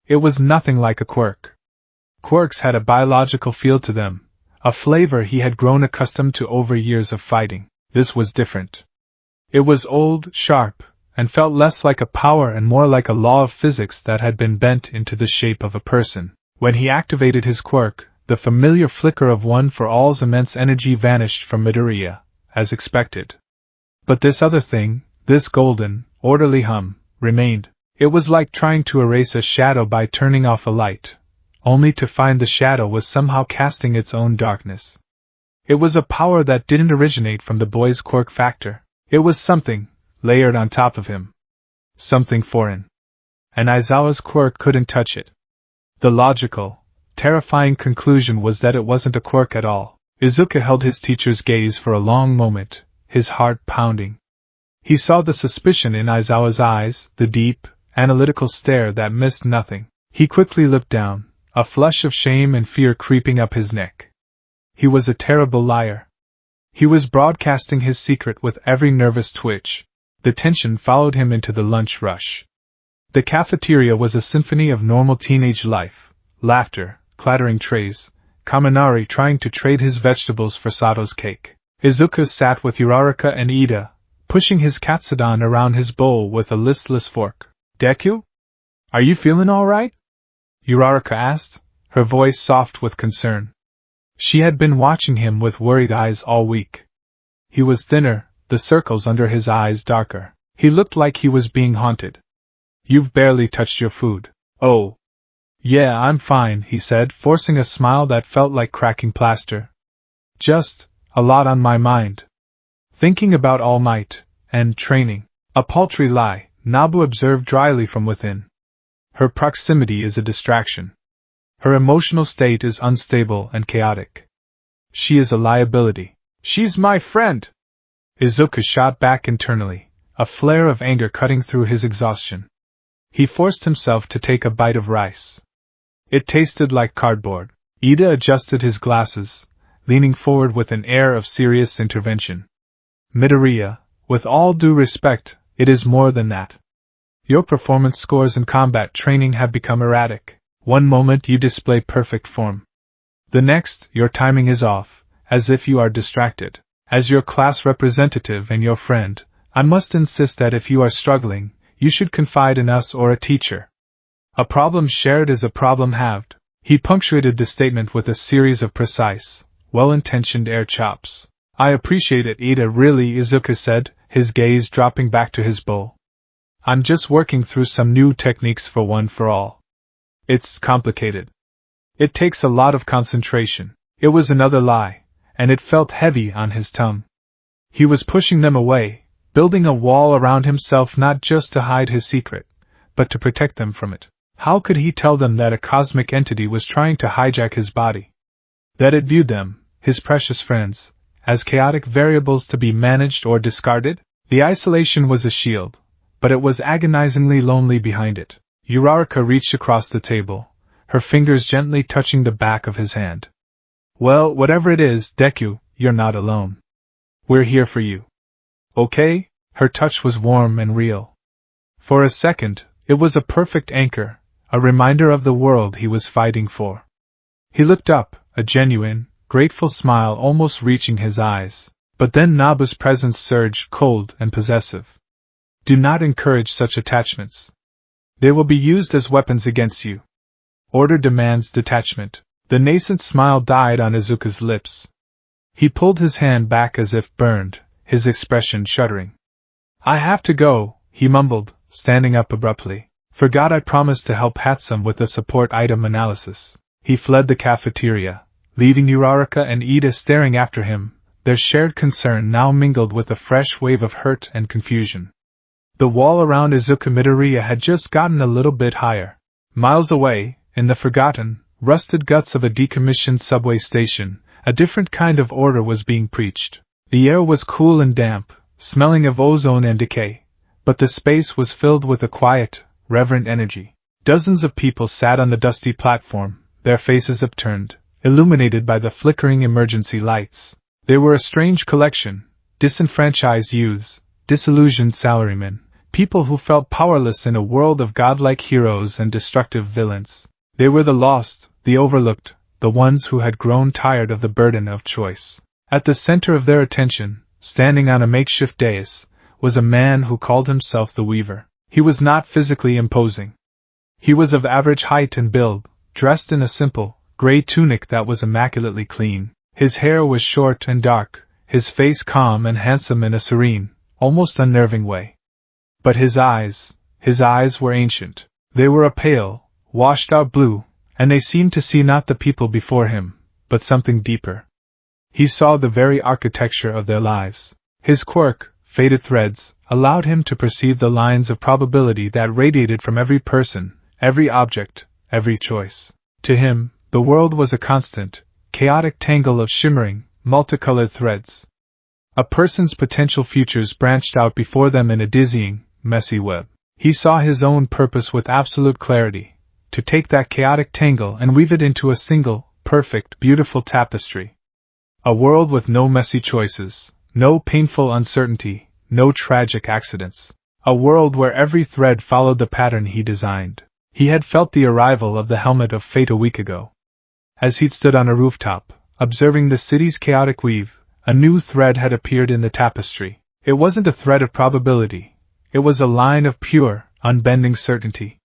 It was nothing like a quirk. Quirks had a biological feel to them, a flavor he had grown accustomed to over years of fighting. This was different. It was old, sharp, and felt less like a power and more like a law of physics that had been bent into the shape of a person. When he activated his quirk, the familiar flicker of One for All's immense energy vanished from Midoriya, as expected. But this other thing, this golden, orderly hum, remained. It was like trying to erase a shadow by turning off a light, only to find the shadow was somehow casting its own darkness. It was a power that didn't originate from the boy's quirk factor. It was something, layered on top of him. Something foreign. And Aizawa's quirk couldn't touch it. The logical, terrifying conclusion was that it wasn't a quirk at all. Izuku held his teacher's gaze for a long moment, his heart pounding. He saw the suspicion in Aizawa's eyes, the deep, analytical stare that missed nothing. He quickly looked down, a flush of shame and fear creeping up his neck. He was a terrible liar. He was broadcasting his secret with every nervous twitch. The tension followed him into the lunch rush. The cafeteria was a symphony of normal teenage life, laughter, clattering trays, Kaminari trying to trade his vegetables for Sato's cake. Izuku sat with Uraraka and Ida, pushing his katsudon around his bowl with a listless fork. "Deku? Are you feeling all right?" Uraraka asked, her voice soft with concern. She had been watching him with worried eyes all week. He was thinner, the circles under his eyes darker. He looked like he was being haunted. "You've barely touched your food." "Oh. Yeah, I'm fine," he said, forcing a smile that felt like cracking plaster. "Just a lot on my mind. Thinking about All Might, and training." "A paltry lie," Nabu observed dryly from within. "Her proximity is a distraction. Her emotional state is unstable and chaotic. She is a liability." "She's my friend!" Izuku shot back internally, a flare of anger cutting through his exhaustion. He forced himself to take a bite of rice. It tasted like cardboard. Ida adjusted his glasses, leaning forward with an air of serious intervention. "Midoriya, with all due respect, it is more than that. Your performance scores in combat training have become erratic. One moment you display perfect form. The next, your timing is off, as if you are distracted. As your class representative and your friend, I must insist that if you are struggling, you should confide in us or a teacher. A problem shared is a problem halved." He punctuated the statement with a series of precise, well-intentioned air chops. "I appreciate it, Ida, really," Izuku said, his gaze dropping back to his bowl. "I'm just working through some new techniques for One for All. It's complicated. It takes a lot of concentration." It was another lie, and it felt heavy on his tongue. He was pushing them away, building a wall around himself not just to hide his secret, but to protect them from it. How could he tell them that a cosmic entity was trying to hijack his body? That it viewed them, his precious friends, as chaotic variables to be managed or discarded? The isolation was a shield, but it was agonizingly lonely behind it. Uraraka reached across the table, her fingers gently touching the back of his hand. "Well, whatever it is, Deku, you're not alone. We're here for you. Okay?" Her touch was warm and real. For a second, it was a perfect anchor, a reminder of the world he was fighting for. He looked up, a genuine, grateful smile almost reaching his eyes. But then Nabu's presence surged, cold and possessive. "Do not encourage such attachments. They will be used as weapons against you. Order demands detachment." The nascent smile died on Izuku's lips. He pulled his hand back as if burned, his expression shuddering. "I have to go," he mumbled, standing up abruptly. "Forgot I promised to help Hatsum with the support item analysis." He fled the cafeteria, leaving Uraraka and Ida staring after him, their shared concern now mingled with a fresh wave of hurt and confusion. The wall around Izuku Midoriya had just gotten a little bit higher. Miles away, in the forgotten, rusted guts of a decommissioned subway station, a different kind of order was being preached. The air was cool and damp, smelling of ozone and decay, but the space was filled with a quiet, reverent energy. Dozens of people sat on the dusty platform, their faces upturned, illuminated by the flickering emergency lights. They were a strange collection, disenfranchised youths, disillusioned salarymen, people who felt powerless in a world of godlike heroes and destructive villains. They were the lost, the overlooked, the ones who had grown tired of the burden of choice. At the center of their attention, standing on a makeshift dais, was a man who called himself the Weaver. He was not physically imposing. He was of average height and build, dressed in a simple, gray tunic that was immaculately clean. His hair was short and dark, his face calm and handsome in a serene, almost unnerving way. But his eyes were ancient. They were a pale, washed-out blue, and they seemed to see not the people before him, but something deeper. He saw the very architecture of their lives. His quirk, faded threads, allowed him to perceive the lines of probability that radiated from every person, every object, every choice. To him, the world was a constant, chaotic tangle of shimmering, multicolored threads. A person's potential futures branched out before them in a dizzying, messy web. He saw his own purpose with absolute clarity, to take that chaotic tangle and weave it into a single, perfect, beautiful tapestry. A world with no messy choices, no painful uncertainty, no tragic accidents. A world where every thread followed the pattern he designed. He had felt the arrival of the helmet of fate a week ago. As he'd stood on a rooftop, observing the city's chaotic weave, a new thread had appeared in the tapestry. It wasn't a thread of probability. It was a line of pure, unbending certainty.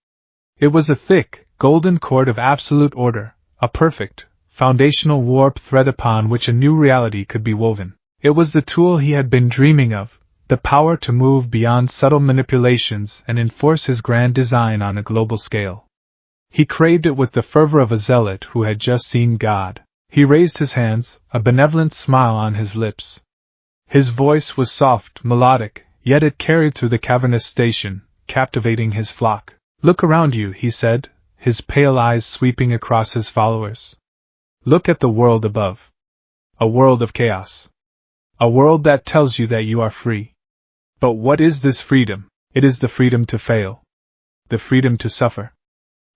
It was a thick, golden cord of absolute order, a perfect, foundational warp thread upon which a new reality could be woven. It was the tool he had been dreaming of, the power to move beyond subtle manipulations and enforce his grand design on a global scale. He craved it with the fervor of a zealot who had just seen God. He raised his hands, a benevolent smile on his lips. His voice was soft, melodic, yet it carried through the cavernous station, captivating his flock. "Look around you," he said, his pale eyes sweeping across his followers. "Look at the world above. A world of chaos. A world that tells you that you are free. But what is this freedom? It is the freedom to fail. The freedom to suffer.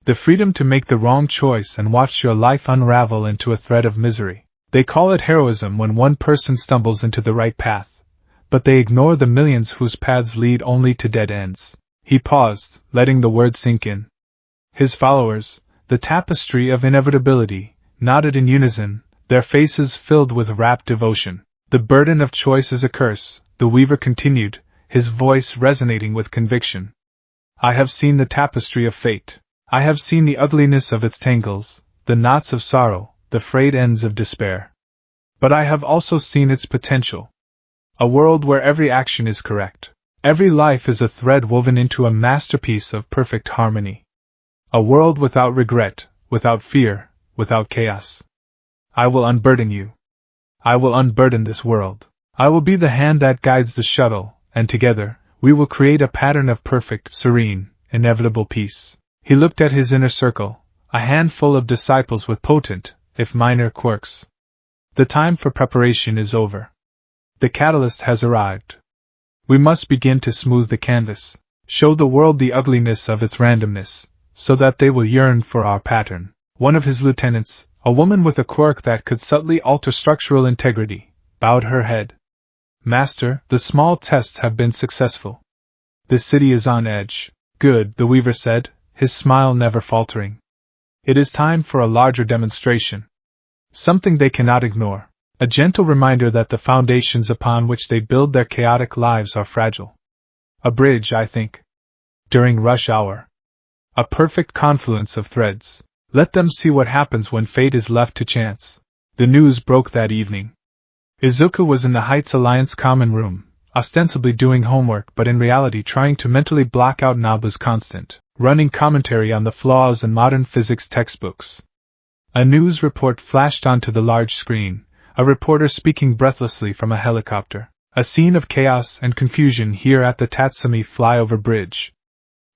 The freedom to make the wrong choice and watch your life unravel into a thread of misery. They call it heroism when one person stumbles into the right path, but they ignore the millions whose paths lead only to dead ends." He paused, letting the words sink in. His followers, the tapestry of inevitability, nodded in unison, their faces filled with rapt devotion. "The burden of choice is a curse," the Weaver continued, his voice resonating with conviction. "I have seen the tapestry of fate. I have seen the ugliness of its tangles, the knots of sorrow, the frayed ends of despair. But I have also seen its potential. A world where every action is correct. Every life is a thread woven into a masterpiece of perfect harmony. A world without regret, without fear, without chaos. I will unburden you. I will unburden this world. I will be the hand that guides the shuttle, and together, we will create a pattern of perfect, serene, inevitable peace." He looked at his inner circle, a handful of disciples with potent, if minor, quirks. "The time for preparation is over. The catalyst has arrived. We must begin to smooth the canvas, show the world the ugliness of its randomness, so that they will yearn for our pattern." One of his lieutenants, a woman with a quirk that could subtly alter structural integrity, bowed her head. "Master, the small tests have been successful. The city is on edge." "Good," the Weaver said, his smile never faltering. "It is time for a larger demonstration. Something they cannot ignore. A gentle reminder that the foundations upon which they build their chaotic lives are fragile. A bridge, I think. During rush hour. A perfect confluence of threads. Let them see what happens when fate is left to chance." The news broke that evening. Izuku was in the Heights Alliance common room, ostensibly doing homework but in reality trying to mentally block out Nabu's constant, running commentary on the flaws in modern physics textbooks. A news report flashed onto the large screen, a reporter speaking breathlessly from a helicopter. "A scene of chaos and confusion here at the Tatsumi flyover bridge.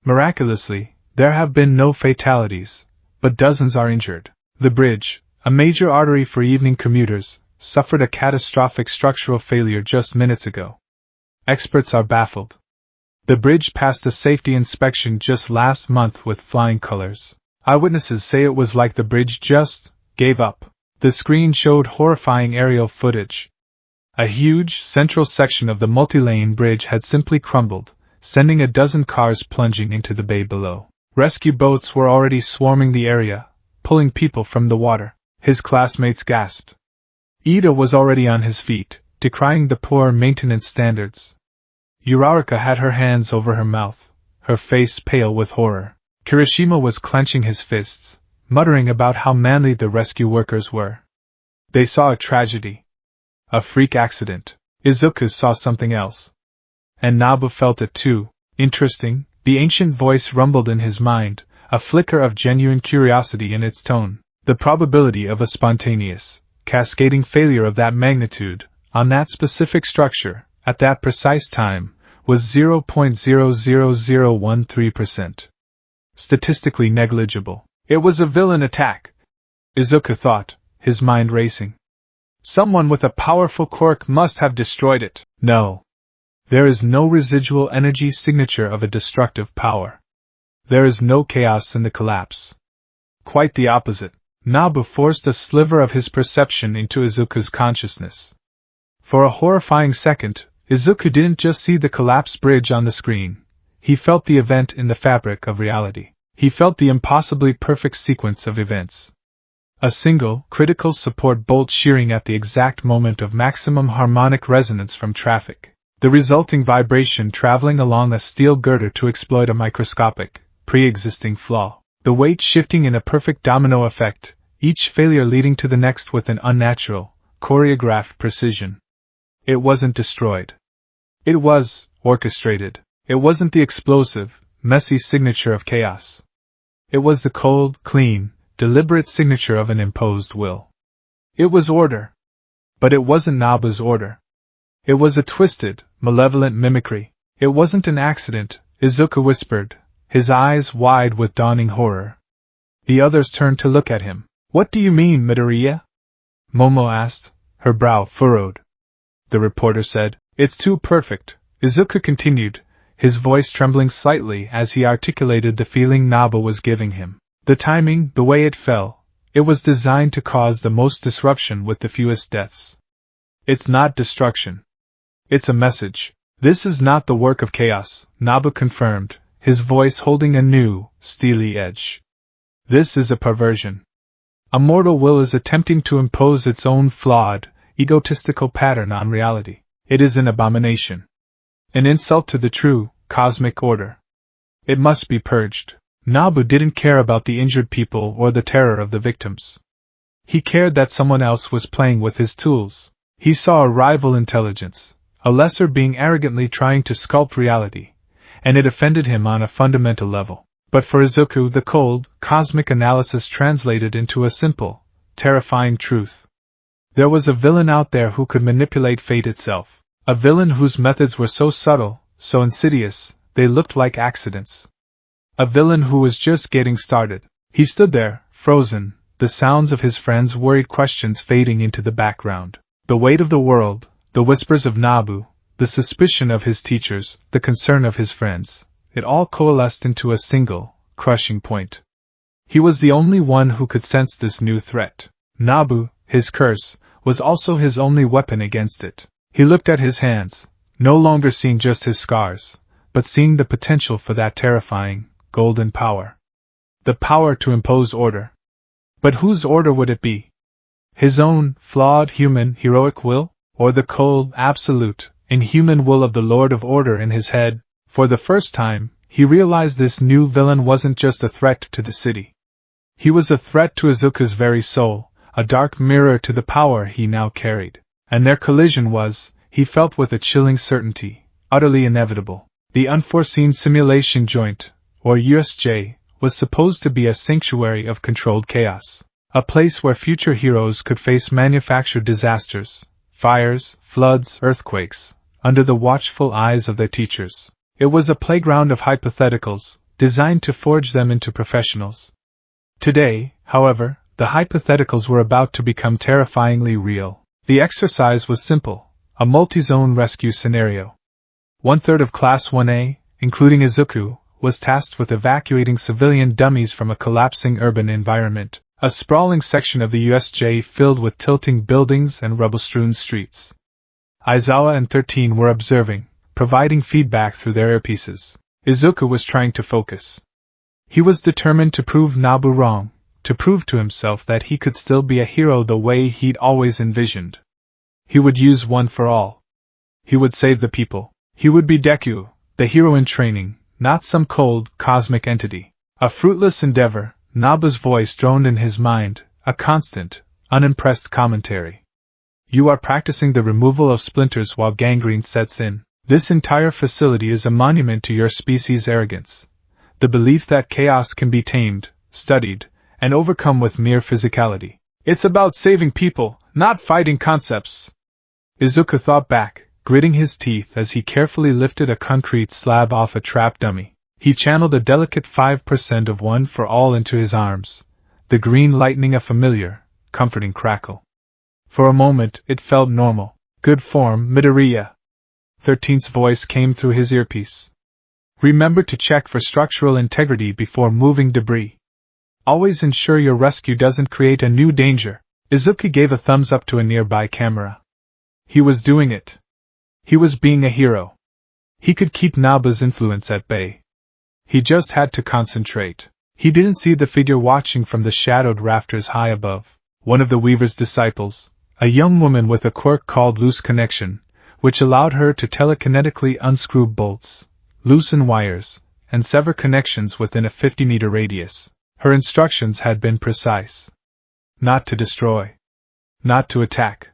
Miraculously, there have been no fatalities, but dozens are injured. The bridge, a major artery for evening commuters, suffered a catastrophic structural failure just minutes ago. Experts are baffled. The bridge passed the safety inspection just last month with flying colors. Eyewitnesses say it was like the bridge just gave up." The screen showed horrifying aerial footage. A huge, central section of the multi-lane bridge had simply crumbled, sending a dozen cars plunging into the bay below. Rescue boats were already swarming the area, pulling people from the water. His classmates gasped. Ida was already on his feet, decrying the poor maintenance standards. Uraraka had her hands over her mouth, her face pale with horror. Kirishima was clenching his fists, muttering about how manly the rescue workers were. They saw a tragedy. A freak accident. Izuku saw something else. And Nabu felt it too. Interesting, the ancient voice rumbled in his mind, a flicker of genuine curiosity in its tone. The probability of a spontaneous, cascading failure of that magnitude, on that specific structure, at that precise time, was 0.00013%. Statistically negligible. It was a villain attack, Izuku thought, his mind racing. Someone with a powerful quirk must have destroyed it. No. There is no residual energy signature of a destructive power. There is no chaos in the collapse. Quite the opposite. Nabu forced a sliver of his perception into Izuku's consciousness. For a horrifying second, Izuku didn't just see the collapsed bridge on the screen. He felt the event in the fabric of reality. He felt the impossibly perfect sequence of events. A single, critical support bolt shearing at the exact moment of maximum harmonic resonance from traffic. The resulting vibration traveling along a steel girder to exploit a microscopic, pre-existing flaw. The weight shifting in a perfect domino effect, each failure leading to the next with an unnatural, choreographed precision. It wasn't destroyed. It was orchestrated. It wasn't the explosive, messy signature of chaos. It was the cold, clean, deliberate signature of an imposed will. It was order. But it wasn't Nabu's order. It was a twisted, malevolent mimicry. It wasn't an accident, Izuku whispered, his eyes wide with dawning horror. The others turned to look at him. What do you mean, Midoriya? Momo asked, her brow furrowed. The reporter said, It's too perfect, Izuku continued, his voice trembling slightly as he articulated the feeling Nabu was giving him. The timing, the way it fell, it was designed to cause the most disruption with the fewest deaths. It's not destruction. It's a message. This is not the work of chaos, Nabu confirmed, his voice holding a new, steely edge. This is a perversion. A mortal will is attempting to impose its own flawed, egotistical pattern on reality. It is an abomination. An insult to the true, cosmic order. It must be purged. Nabu didn't care about the injured people or the terror of the victims. He cared that someone else was playing with his tools. He saw a rival intelligence, a lesser being arrogantly trying to sculpt reality, and it offended him on a fundamental level. But for Izuku, the cold, cosmic analysis translated into a simple, terrifying truth. There was a villain out there who could manipulate fate itself. A villain whose methods were so subtle, so insidious, they looked like accidents. A villain who was just getting started. He stood there, frozen, the sounds of his friends' worried questions fading into the background. The weight of the world, the whispers of Nabu, the suspicion of his teachers, the concern of his friends, it all coalesced into a single, crushing point. He was the only one who could sense this new threat. Nabu, his curse, was also his only weapon against it. He looked at his hands, no longer seeing just his scars, but seeing the potential for that terrifying, golden power. The power to impose order. But whose order would it be? His own, flawed, human, heroic will? Or the cold, absolute, inhuman will of the Lord of Order in his head? For the first time, he realized this new villain wasn't just a threat to the city. He was a threat to Izuku's very soul, a dark mirror to the power he now carried. And their collision was, he felt with a chilling certainty, utterly inevitable. The unforeseen simulation joint, or USJ, was supposed to be a sanctuary of controlled chaos, a place where future heroes could face manufactured disasters, fires, floods, earthquakes, under the watchful eyes of their teachers. It was a playground of hypotheticals, designed to forge them into professionals. Today, however, the hypotheticals were about to become terrifyingly real. The exercise was simple, a multi-zone rescue scenario. 1/3 of Class 1A, including Izuku, was tasked with evacuating civilian dummies from a collapsing urban environment, a sprawling section of the USJ filled with tilting buildings and rubble-strewn streets. Aizawa and 13 were observing, providing feedback through their earpieces. Izuku was trying to focus. He was determined to prove Nabu wrong, to prove to himself that he could still be a hero the way he'd always envisioned. He would use one for all. He would save the people. He would be Deku, the hero in training, not some cold, cosmic entity. A fruitless endeavor, Naba's voice droned in his mind, a constant, unimpressed commentary. You are practicing the removal of splinters while gangrene sets in. This entire facility is a monument to your species' arrogance. The belief that chaos can be tamed, studied, and overcome with mere physicality. It's about saving people, not fighting concepts. Izuku thought back, gritting his teeth as he carefully lifted a concrete slab off a trap dummy. He channeled a delicate 5% of one for all into his arms, the green lightening a familiar, comforting crackle. For a moment, it felt normal. Good form, Midoriya. 13's voice came through his earpiece. Remember to check for structural integrity before moving debris. Always ensure your rescue doesn't create a new danger. Izuku gave a thumbs up to a nearby camera. He was doing it. He was being a hero. He could keep Naba's influence at bay. He just had to concentrate. He didn't see the figure watching from the shadowed rafters high above. One of the Weaver's disciples, a young woman with a quirk called loose connection, which allowed her to telekinetically unscrew bolts, loosen wires, and sever connections within a 50-meter radius. Her instructions had been precise. Not to destroy. Not to attack.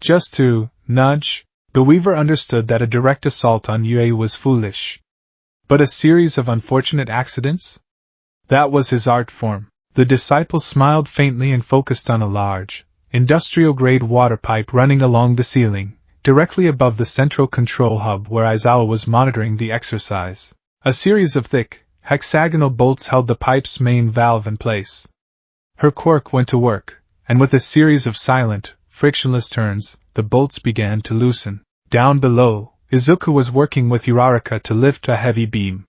Just to nudge. The Weaver understood that a direct assault on Yue was foolish. But a series of unfortunate accidents? That was his art form. The disciple smiled faintly and focused on a large, industrial-grade water pipe running along the ceiling, directly above the central control hub where Aizawa was monitoring the exercise. A series of thick, hexagonal bolts held the pipe's main valve in place. Her quirk went to work, and with a series of silent, frictionless turns, the bolts began to loosen. Down below, Izuku was working with Uraraka to lift a heavy beam.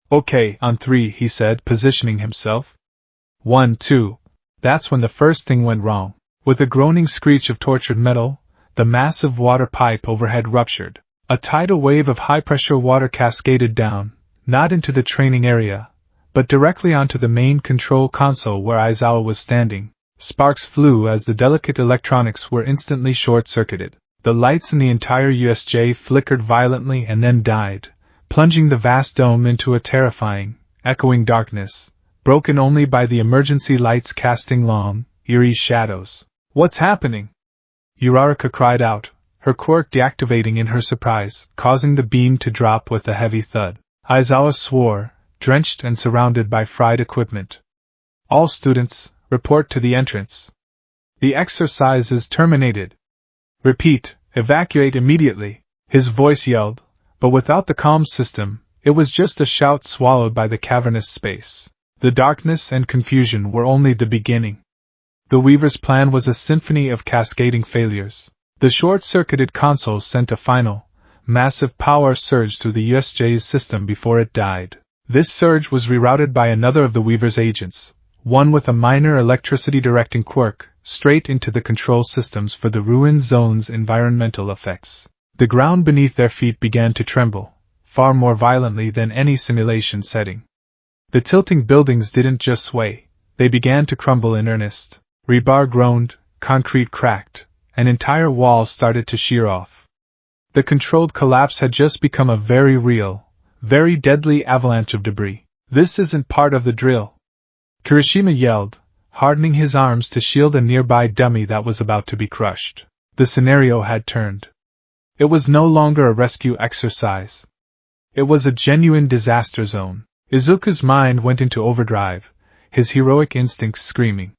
Okay, on 3, he said, positioning himself. 1, 2. That's when the first thing went wrong. With a groaning screech of tortured metal, the massive water pipe overhead ruptured. A tidal wave of high-pressure water cascaded down, not into the training area, but directly onto the main control console where Aizawa was standing. Sparks flew as the delicate electronics were instantly short-circuited. The lights in the entire USJ flickered violently and then died, plunging the vast dome into a terrifying, echoing darkness, broken only by the emergency lights casting long, eerie shadows. What's happening? Uraraka cried out, her quirk deactivating in her surprise, causing the beam to drop with a heavy thud. Aizawa swore, drenched and surrounded by fried equipment. All students, report to the entrance. The exercise is terminated. Repeat, evacuate immediately. His voice yelled, but without the comm system, it was just a shout swallowed by the cavernous space. The darkness and confusion were only the beginning. The Weaver's plan was a symphony of cascading failures. The short-circuited console sent a final, massive power surge through the USJ's system before it died. This surge was rerouted by another of the Weaver's agents, one with a minor electricity-directing quirk, straight into the control systems for the ruined zone's environmental effects. The ground beneath their feet began to tremble, far more violently than any simulation setting. The tilting buildings didn't just sway, they began to crumble in earnest. Rebar groaned, concrete cracked, and entire walls started to shear off. The controlled collapse had just become a very real, very deadly avalanche of debris. This isn't part of the drill. Kirishima yelled, hardening his arms to shield a nearby dummy that was about to be crushed. The scenario had turned. It was no longer a rescue exercise. It was a genuine disaster zone. Izuku's mind went into overdrive, his heroic instincts screaming.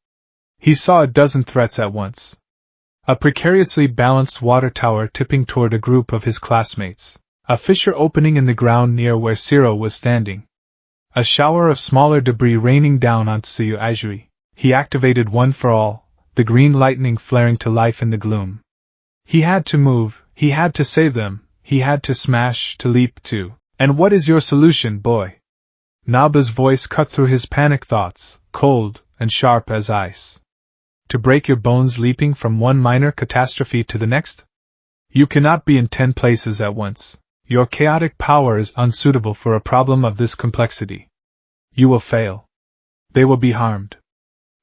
He saw a dozen threats at once. A precariously balanced water tower tipping toward a group of his classmates. A fissure opening in the ground near where Zero was standing. A shower of smaller debris raining down on Tsuyu Aizui. He activated One for All, the green lightning flaring to life in the gloom. He had to move, he had to save them, he had to smash, to leap to. And what is your solution, boy? Naba's voice cut through his panic thoughts, cold and sharp as ice. To break your bones leaping from one minor catastrophe to the next? You cannot be in 10 places at once. Your chaotic power is unsuitable for a problem of this complexity. You will fail. They will be harmed.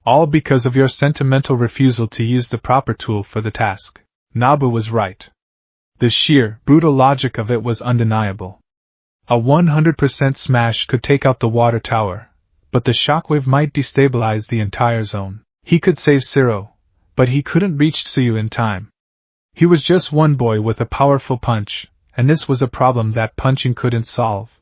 All because of your sentimental refusal to use the proper tool for the task. Naba was right. The sheer, brutal logic of it was undeniable. A 100% smash could take out the water tower, but the shockwave might destabilize the entire zone. He could save Zero, but he couldn't reach Tsuyu in time. He was just one boy with a powerful punch, and this was a problem that punching couldn't solve.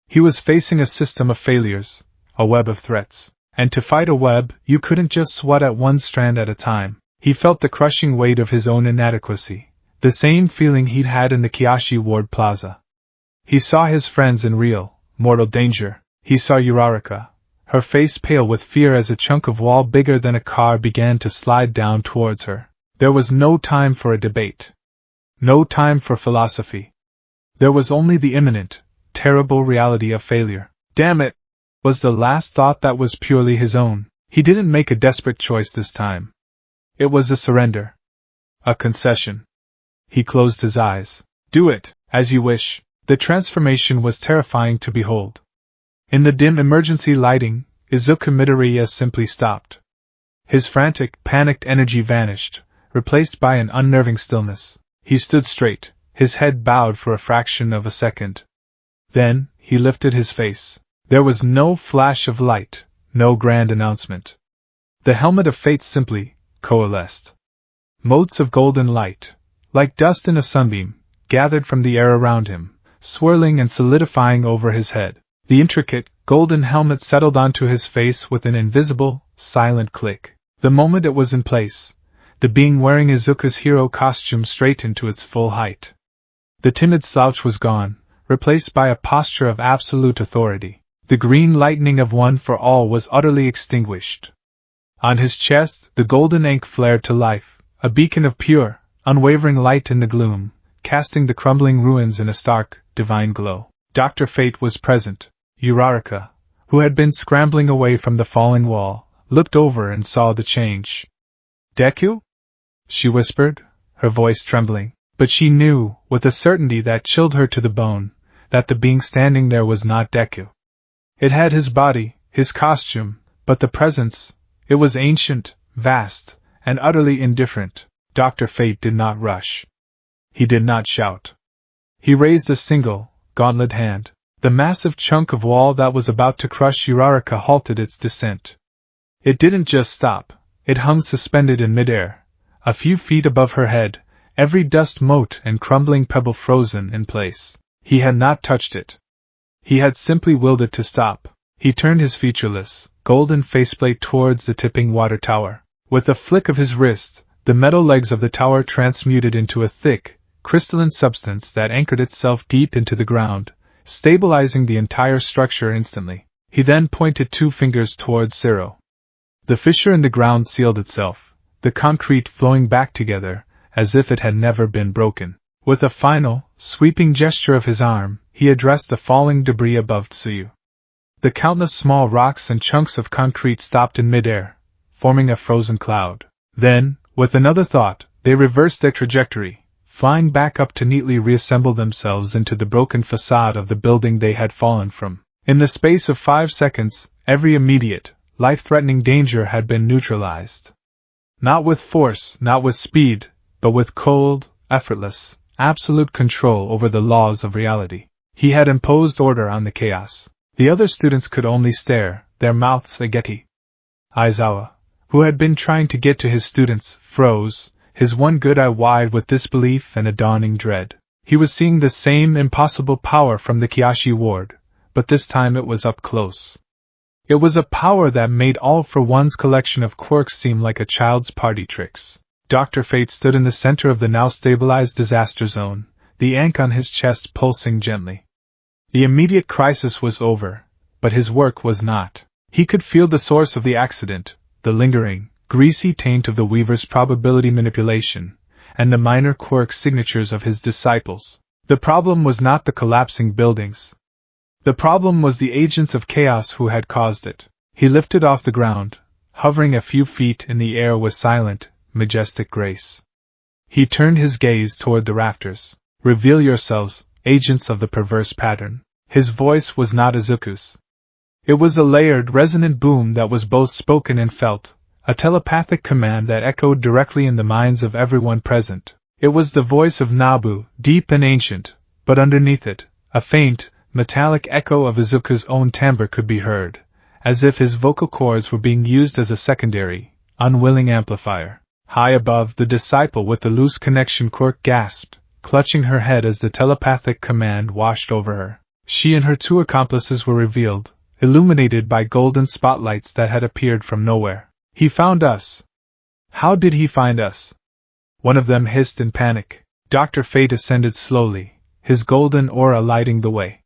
He was facing a system of failures, a web of threats, and to fight a web, you couldn't just swat at one strand at a time. He felt the crushing weight of his own inadequacy, the same feeling he'd had in the Kiyoshi Ward Plaza. He saw his friends in real, mortal danger. He saw Uraraka, her face pale with fear as a chunk of wall bigger than a car began to slide down towards her. There was no time for a debate. No time for philosophy. There was only the imminent, terrible reality of failure. Damn it! Was the last thought that was purely his own. He didn't make a desperate choice this time. It was a surrender. A concession. He closed his eyes. Do it, as you wish. The transformation was terrifying to behold. In the dim emergency lighting, Izuku Midoriya simply stopped. His frantic, panicked energy vanished, replaced by an unnerving stillness. He stood straight, his head bowed for a fraction of a second. Then, he lifted his face. There was no flash of light, no grand announcement. The helmet of fate simply coalesced. Motes of golden light, like dust in a sunbeam, gathered from the air around him, swirling and solidifying over his head. The intricate, golden helmet settled onto his face with an invisible, silent click. The moment it was in place, the being wearing Izuku's hero costume straightened to its full height. The timid slouch was gone, replaced by a posture of absolute authority. The green lightning of One for All was utterly extinguished. On his chest, the golden ink flared to life, a beacon of pure, unwavering light in the gloom, casting the crumbling ruins in a stark, divine glow. Dr. Fate was present. Uraraka, who had been scrambling away from the falling wall, looked over and saw the change. Deku? She whispered, her voice trembling, but she knew, with a certainty that chilled her to the bone, that the being standing there was not Deku. It had his body, his costume, but the presence, it was ancient, vast, and utterly indifferent. Dr. Fate did not rush. He did not shout. He raised a single, gauntlet hand. The massive chunk of wall that was about to crush Uraraka halted its descent. It didn't just stop, it hung suspended in midair, a few feet above her head, every dust mote and crumbling pebble frozen in place. He had not touched it. He had simply willed it to stop. He turned his featureless, golden faceplate towards the tipping water tower. With a flick of his wrist, the metal legs of the tower transmuted into a thick, crystalline substance that anchored itself deep into the ground, stabilizing the entire structure instantly. He then pointed 2 fingers towards Zero. The fissure in the ground sealed itself, the concrete flowing back together, as if it had never been broken. With a final, sweeping gesture of his arm, he addressed the falling debris above Tsuyu. The countless small rocks and chunks of concrete stopped in midair, forming a frozen cloud. Then, with another thought, they reversed their trajectory, flying back up to neatly reassemble themselves into the broken facade of the building they had fallen from. In the space of 5 seconds, every immediate, life-threatening danger had been neutralized. Not with force, not with speed, but with cold, effortless, absolute control over the laws of reality. He had imposed order on the chaos. The other students could only stare, their mouths agape. Aizawa, who had been trying to get to his students, froze, his one good eye wide with disbelief and a dawning dread. He was seeing the same impossible power from the Kiyoshi Ward, but this time it was up close. It was a power that made All for One's collection of quirks seem like a child's party tricks. Dr. Fate stood in the center of the now stabilized disaster zone, the ink on his chest pulsing gently. The immediate crisis was over, but his work was not. He could feel the source of the accident, the lingering, greasy taint of the Weaver's probability manipulation, and the minor quirk signatures of his disciples. The problem was not the collapsing buildings. The problem was the agents of chaos who had caused it. He lifted off the ground, hovering a few feet in the air with silent, majestic grace. He turned his gaze toward the rafters. Reveal yourselves, agents of the perverse pattern. His voice was not Izuku's. It was a layered, resonant boom that was both spoken and felt, a telepathic command that echoed directly in the minds of everyone present. It was the voice of Nabu, deep and ancient, but underneath it, a faint, metallic echo of Izuku's own timbre could be heard, as if his vocal cords were being used as a secondary, unwilling amplifier. High above, the disciple with the loose connection quirk gasped, clutching her head as the telepathic command washed over her. She and her two accomplices were revealed, illuminated by golden spotlights that had appeared from nowhere. He found us. How did he find us? One of them hissed in panic. Dr. Fate ascended slowly, his golden aura lighting the way.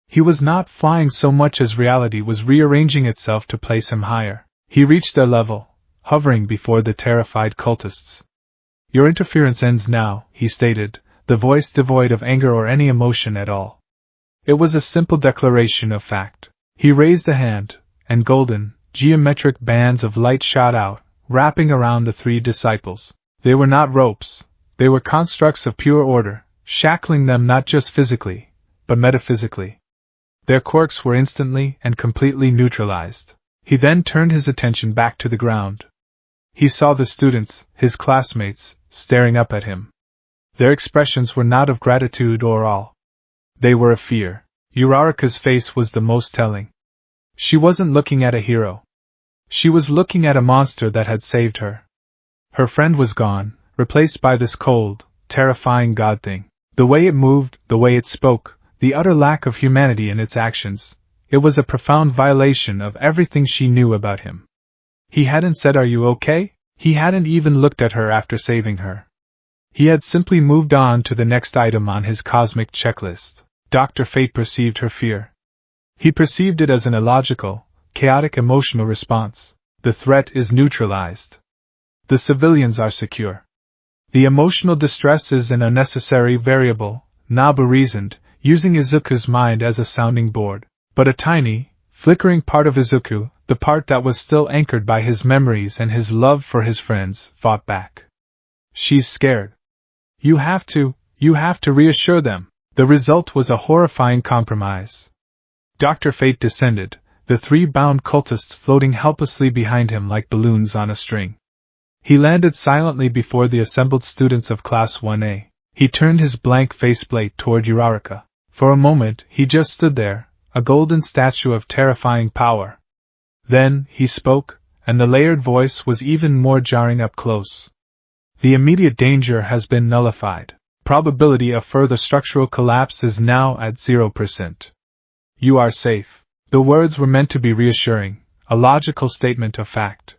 He was not flying so much as reality was rearranging itself to place him higher. He reached their level, hovering before the terrified cultists. Your interference ends now, he stated, the voice devoid of anger or any emotion at all. It was a simple declaration of fact. He raised a hand, and golden, geometric bands of light shot out, wrapping around the three disciples. They were not ropes, they were constructs of pure order, shackling them not just physically, but metaphysically. Their quirks were instantly and completely neutralized. He then turned his attention back to the ground. He saw the students, his classmates, staring up at him. Their expressions were not of gratitude or awe. They were of fear. Uraraka's face was the most telling. She wasn't looking at a hero. She was looking at a monster that had saved her. Her friend was gone, replaced by this cold, terrifying god thing. The way it moved, the way it spoke, the utter lack of humanity in its actions, it was a profound violation of everything she knew about him. He hadn't said, "Are you okay?" He hadn't even looked at her after saving her. He had simply moved on to the next item on his cosmic checklist. Dr. Fate perceived her fear. He perceived it as an illogical, chaotic emotional response. The threat is neutralized. The civilians are secure. The emotional distress is an unnecessary variable, Nabu reasoned, using Izuku's mind as a sounding board. But a tiny, flickering part of Izuku, the part that was still anchored by his memories and his love for his friends, fought back. She's scared. You have to reassure them. The result was a horrifying compromise. Dr. Fate descended, the three bound cultists floating helplessly behind him like balloons on a string. He landed silently before the assembled students of Class 1A. He turned his blank faceplate toward Uraraka. For a moment, he just stood there, a golden statue of terrifying power. Then, he spoke, and the layered voice was even more jarring up close. The immediate danger has been nullified. Probability of further structural collapse is now at 0%. You are safe. The words were meant to be reassuring, a logical statement of fact.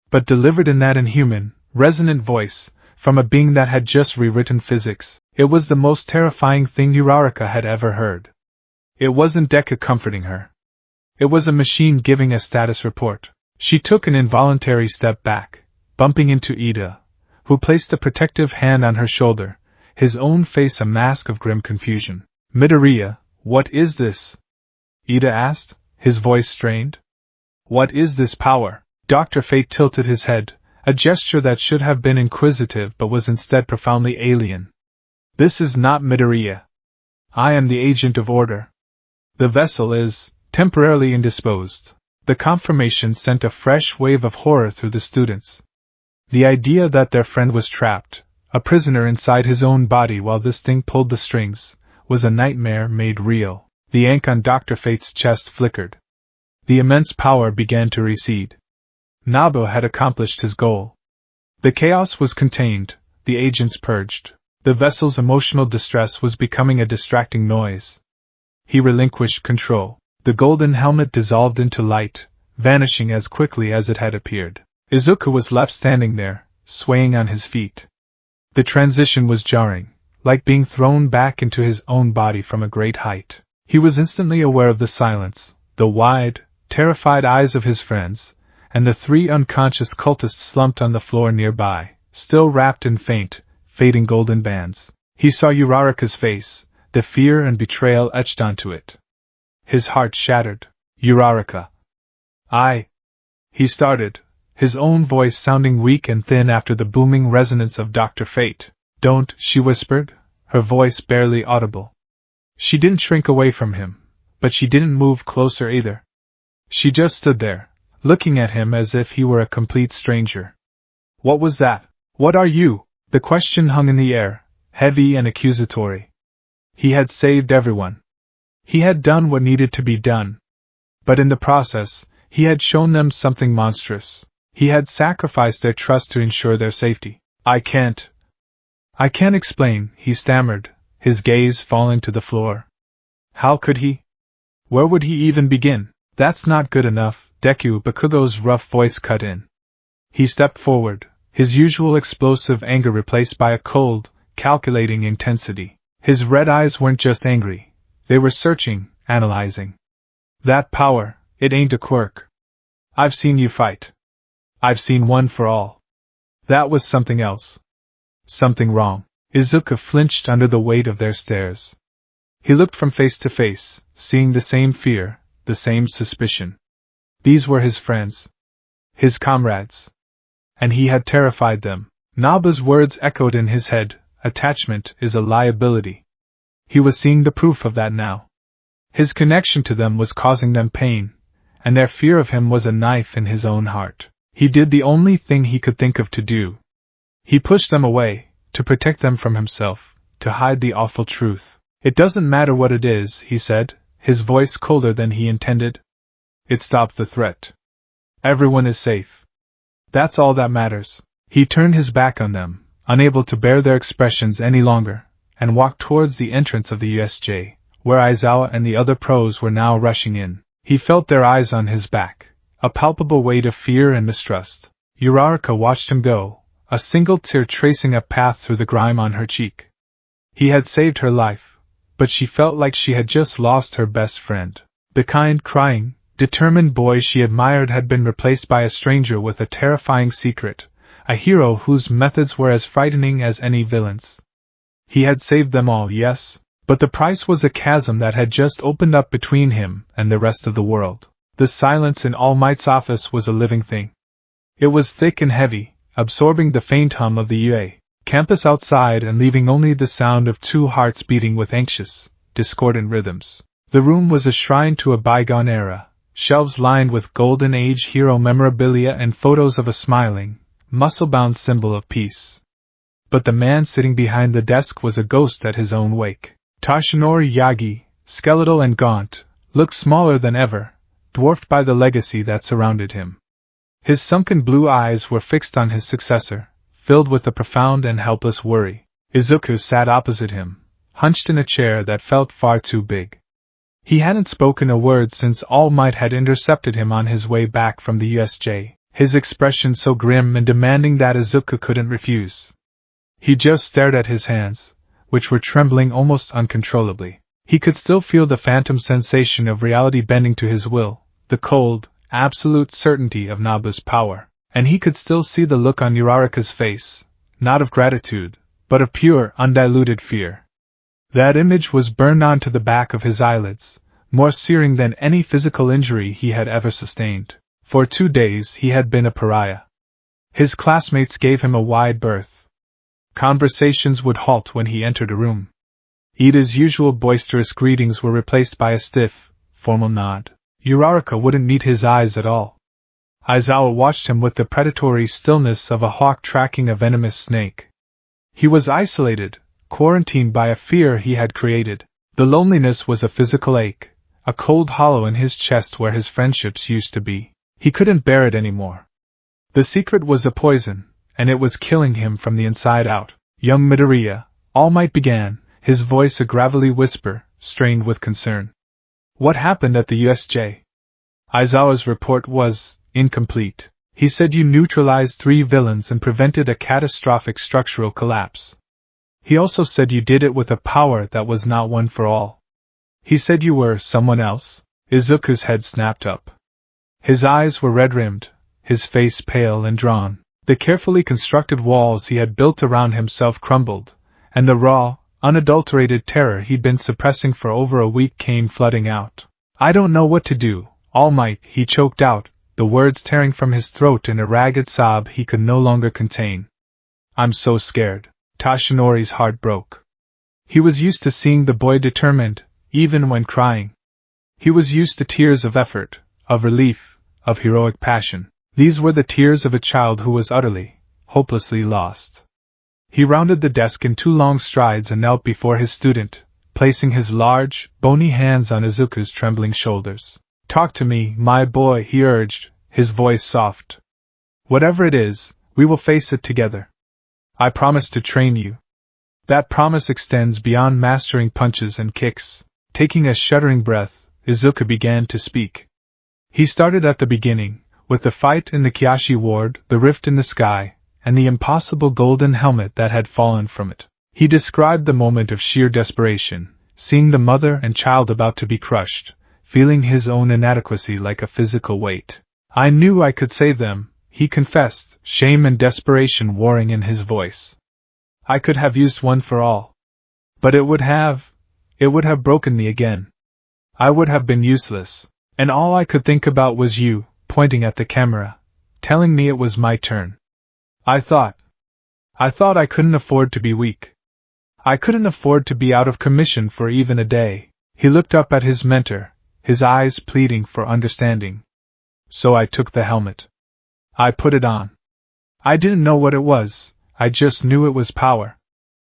But delivered in that inhuman, resonant voice, from a being that had just rewritten physics, it was the most terrifying thing Uraraka had ever heard. It wasn't Deku comforting her. It was a machine giving a status report. She took an involuntary step back, bumping into Ida, who placed a protective hand on her shoulder, his own face a mask of grim confusion. Midoriya, what is this? Ida asked, his voice strained. What is this power? Dr. Fate tilted his head, a gesture that should have been inquisitive but was instead profoundly alien. This is not Midoriya. I am the agent of order. The vessel is temporarily indisposed. The confirmation sent a fresh wave of horror through the students. The idea that their friend was trapped, a prisoner inside his own body while this thing pulled the strings, was a nightmare made real. The ink on Dr. Fate's chest flickered. The immense power began to recede. Nabu had accomplished his goal. The chaos was contained, the agents purged. The vessel's emotional distress was becoming a distracting noise. He relinquished control. The golden helmet dissolved into light, vanishing as quickly as it had appeared. Izuku was left standing there, swaying on his feet. The transition was jarring, like being thrown back into his own body from a great height. He was instantly aware of the silence, the wide, terrified eyes of his friends, and the three unconscious cultists slumped on the floor nearby, still wrapped in faint, fading golden bands. He saw Uraraka's face, the fear and betrayal etched onto it. His heart shattered. Uraraka. He started, his own voice sounding weak and thin after the booming resonance of Dr. Fate. Don't, she whispered, her voice barely audible. She didn't shrink away from him, but she didn't move closer either. She just stood there, looking at him as if he were a complete stranger. What was that? What are you? The question hung in the air, heavy and accusatory. He had saved everyone. He had done what needed to be done. But in the process, he had shown them something monstrous. He had sacrificed their trust to ensure their safety. I can't explain, he stammered, his gaze falling to the floor. How could he? Where would he even begin? That's not good enough, Deku, Bakugo's rough voice cut in. He stepped forward, his usual explosive anger replaced by a cold, calculating intensity. His red eyes weren't just angry. They were searching, analyzing. That power, it ain't a quirk. I've seen you fight. I've seen one for all. That was something else. Something wrong. Izuku flinched under the weight of their stares. He looked from face to face, seeing the same fear, the same suspicion. These were his friends. His comrades. And he had terrified them. Naba's words echoed in his head, attachment is a liability. He was seeing the proof of that now. His connection to them was causing them pain, and their fear of him was a knife in his own heart. He did the only thing he could think of to do. He pushed them away, to protect them from himself, to hide the awful truth. It doesn't matter what it is, he said, his voice colder than he intended. It stopped the threat. Everyone is safe. That's all that matters. He turned his back on them, unable to bear their expressions any longer, and walked towards the entrance of the USJ, where Aizawa and the other pros were now rushing in. He felt their eyes on his back, a palpable weight of fear and mistrust. Uraraka watched him go, a single tear tracing a path through the grime on her cheek. He had saved her life, but she felt like she had just lost her best friend. The kind, crying, determined boy she admired had been replaced by a stranger with a terrifying secret, a hero whose methods were as frightening as any villain's. He had saved them all, yes, but the price was a chasm that had just opened up between him and the rest of the world. The silence in All Might's office was a living thing. It was thick and heavy, absorbing the faint hum of the UA campus outside and leaving only the sound of two hearts beating with anxious, discordant rhythms. The room was a shrine to a bygone era, shelves lined with Golden Age hero memorabilia and photos of a smiling, muscle-bound symbol of peace. But the man sitting behind the desk was a ghost at his own wake. Toshinori Yagi, skeletal and gaunt, looked smaller than ever, dwarfed by the legacy that surrounded him. His sunken blue eyes were fixed on his successor, filled with a profound and helpless worry. Izuku sat opposite him, hunched in a chair that felt far too big. He hadn't spoken a word since All Might had intercepted him on his way back from the USJ, his expression so grim and demanding that Izuku couldn't refuse. He just stared at his hands, which were trembling almost uncontrollably. He could still feel the phantom sensation of reality bending to his will, the cold, absolute certainty of Naba's power, and he could still see the look on Uraraka's face, not of gratitude, but of pure, undiluted fear. That image was burned onto the back of his eyelids, more searing than any physical injury he had ever sustained. For 2 days he had been a pariah. His classmates gave him a wide berth. Conversations would halt when he entered a room. Ida's usual boisterous greetings were replaced by a stiff, formal nod. Uraraka wouldn't meet his eyes at all. Aizawa watched him with the predatory stillness of a hawk tracking a venomous snake. He was isolated, quarantined by a fear he had created. The loneliness was a physical ache, a cold hollow in his chest where his friendships used to be. He couldn't bear it anymore. The secret was a poison, and it was killing him from the inside out. Young Midoriya, All Might began, his voice a gravelly whisper, strained with concern. What happened at the USJ? Aizawa's report was incomplete. He said you neutralized 3 villains and prevented a catastrophic structural collapse. He also said you did it with a power that was not one for all. He said you were someone else. Izuku's head snapped up. His eyes were red-rimmed, his face pale and drawn. The carefully constructed walls he had built around himself crumbled, and the raw, unadulterated terror he'd been suppressing for over a week came flooding out. I don't know what to do, All Might, he choked out, the words tearing from his throat in a ragged sob he could no longer contain. I'm so scared. Toshinori's heart broke. He was used to seeing the boy determined, even when crying. He was used to tears of effort, of relief, of heroic passion. These were the tears of a child who was utterly, hopelessly lost. He rounded the desk in 2 long strides and knelt before his student, placing his large, bony hands on Izuku's trembling shoulders. "Talk to me, my boy," he urged, his voice soft. "Whatever it is, we will face it together. I promise to train you." That promise extends beyond mastering punches and kicks. Taking a shuddering breath, Izuku began to speak. He started at the beginning, with the fight in the Kyoshi ward, the rift in the sky, and the impossible golden helmet that had fallen from it. He described the moment of sheer desperation, seeing the mother and child about to be crushed, feeling his own inadequacy like a physical weight. "I knew I could save them," he confessed, shame and desperation warring in his voice. "I could have used one for all. But it would have broken me again. I would have been useless. And all I could think about was you," pointing at the camera, telling me it was my turn. I thought I couldn't afford to be weak. I couldn't afford to be out of commission for even a day." He looked up at his mentor, his eyes pleading for understanding. "So I took the helmet. I put it on. I didn't know what it was, I just knew it was power.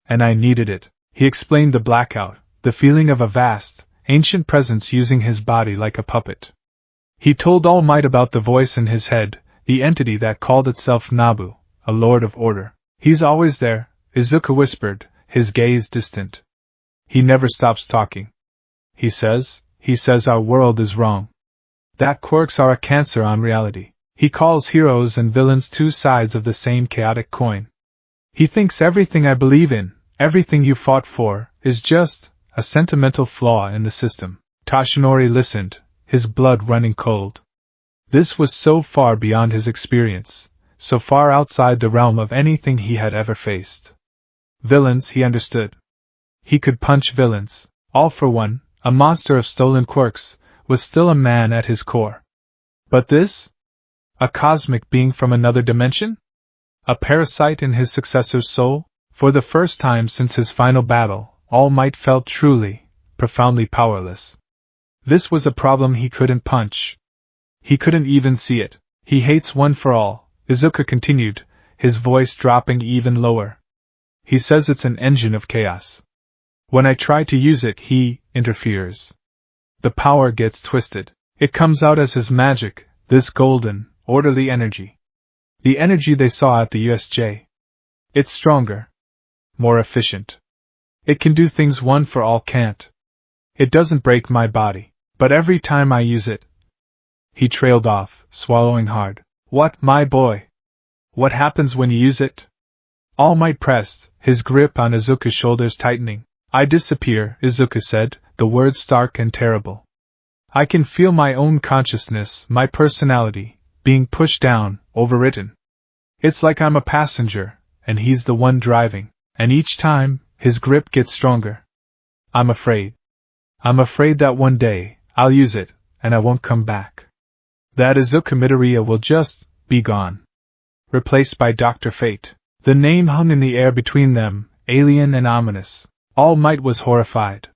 And I needed it." He explained the blackout, the feeling of a vast, ancient presence using his body like a puppet. He told All Might about the voice in his head, the entity that called itself Nabu, a lord of order. "He's always there," Izuku whispered, his gaze distant. "He never stops talking. He says our world is wrong. That quirks are a cancer on reality. He calls heroes and villains 2 sides of the same chaotic coin. He thinks everything I believe in, everything you fought for, is just a sentimental flaw in the system." Toshinori listened, his blood running cold. This was so far beyond his experience, so far outside the realm of anything he had ever faced. Villains, he understood. He could punch villains. All for one, a monster of stolen quirks, was still a man at his core. But this? A cosmic being from another dimension? A parasite in his successor's soul? For the first time since his final battle, All Might felt truly, profoundly powerless. This was a problem he couldn't punch. He couldn't even see it. "He hates one for all," Izuku continued, his voice dropping even lower. "He says it's an engine of chaos. When I try to use it, he interferes. The power gets twisted. It comes out as his magic, this golden, orderly energy. The energy they saw at the USJ. It's stronger. More efficient. It can do things one for all can't. It doesn't break my body, but every time I use it..." He trailed off, swallowing hard. "What, my boy? What happens when you use it?" All Might pressed, his grip on Izuku's shoulders tightening. "I disappear," Izuku said, the words stark and terrible. "I can feel my own consciousness, my personality, being pushed down, overwritten. It's like I'm a passenger, and he's the one driving, and each time, his grip gets stronger. I'm afraid. I'm afraid that one day, I'll use it, and I won't come back. That Izuku Midoriya will just be gone. Replaced by Dr. Fate." The name hung in the air between them, alien and ominous. All Might was horrified.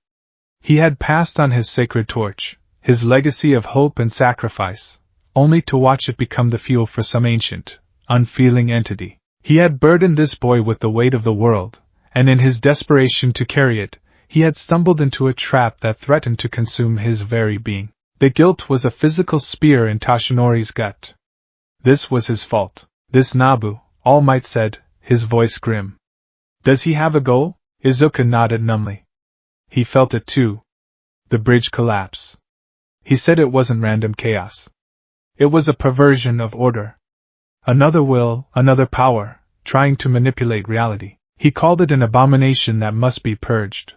He had passed on his sacred torch, his legacy of hope and sacrifice, only to watch it become the fuel for some ancient, unfeeling entity. He had burdened this boy with the weight of the world, and in his desperation to carry it, he had stumbled into a trap that threatened to consume his very being. The guilt was a physical spear in Toshinori's gut. This was his fault. This Nabu, All Might said, his voice grim. "Does he have a goal?" Izuku nodded numbly. He felt it too. The bridge collapse. He said it wasn't random chaos. It was a perversion of order. Another will, another power, trying to manipulate reality. He called it an abomination that must be purged.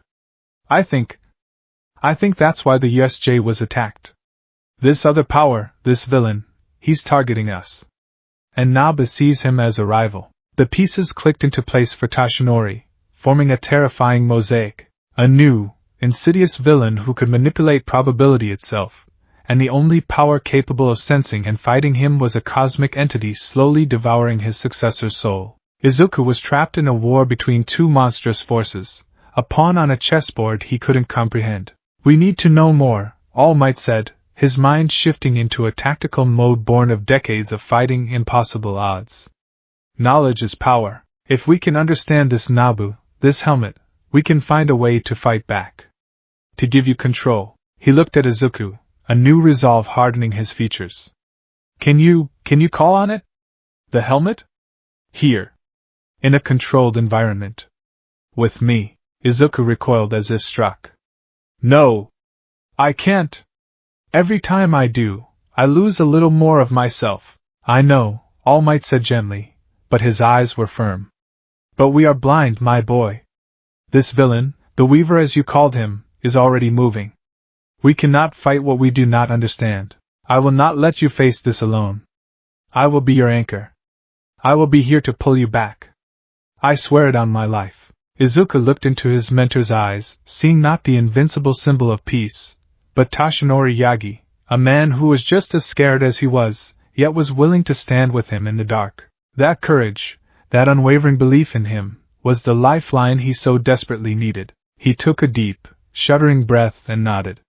I think that's why the USJ was attacked. This other power, this villain, he's targeting us. And Nabu sees him as a rival." The pieces clicked into place for Toshinori, forming a terrifying mosaic. A new, insidious villain who could manipulate probability itself, and the only power capable of sensing and fighting him was a cosmic entity slowly devouring his successor's soul. Izuku was trapped in a war between 2 monstrous forces, a pawn on a chessboard he couldn't comprehend. "We need to know more," All Might said, his mind shifting into a tactical mode born of decades of fighting impossible odds. "Knowledge is power," If we can understand this Nabu, this helmet, we can find a way to fight back. To give you control. He looked at Izuku, a new resolve hardening his features. Can you call on it? The helmet? Here. In a controlled environment. With me. Izuku recoiled as if struck. No. I can't. Every time I do, I lose a little more of myself. I know, All Might said gently, but his eyes were firm. But we are blind, my boy. This villain, the Weaver as you called him, is already moving. We cannot fight what we do not understand. I will not let you face this alone. I will be your anchor. I will be here to pull you back. I swear it on my life. Izuku looked into his mentor's eyes, seeing not the invincible symbol of peace, but Toshinori Yagi, a man who was just as scared as he was, yet was willing to stand with him in the dark. That courage, that unwavering belief in him, was the lifeline he so desperately needed. He took a deep, shuddering breath and nodded.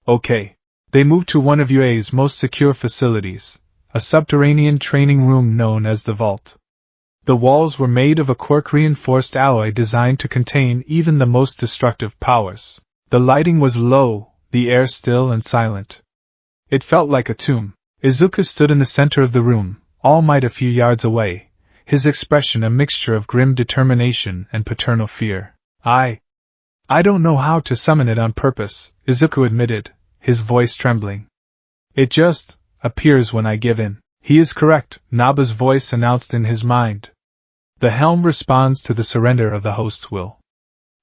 Okay. They moved to one of UA's most secure facilities, a subterranean training room known as the Vault. The walls were made of a quark-reinforced alloy designed to contain even the most destructive powers. The lighting was low, the air still and silent. It felt like a tomb. Izuku stood in the center of the room, All Might a few yards away, his expression a mixture of grim determination and paternal fear. I don't know how to summon it on purpose, Izuku admitted, his voice trembling. It just appears when I give in. He is correct, Naba's voice announced in his mind. The helm responds to the surrender of the host's will.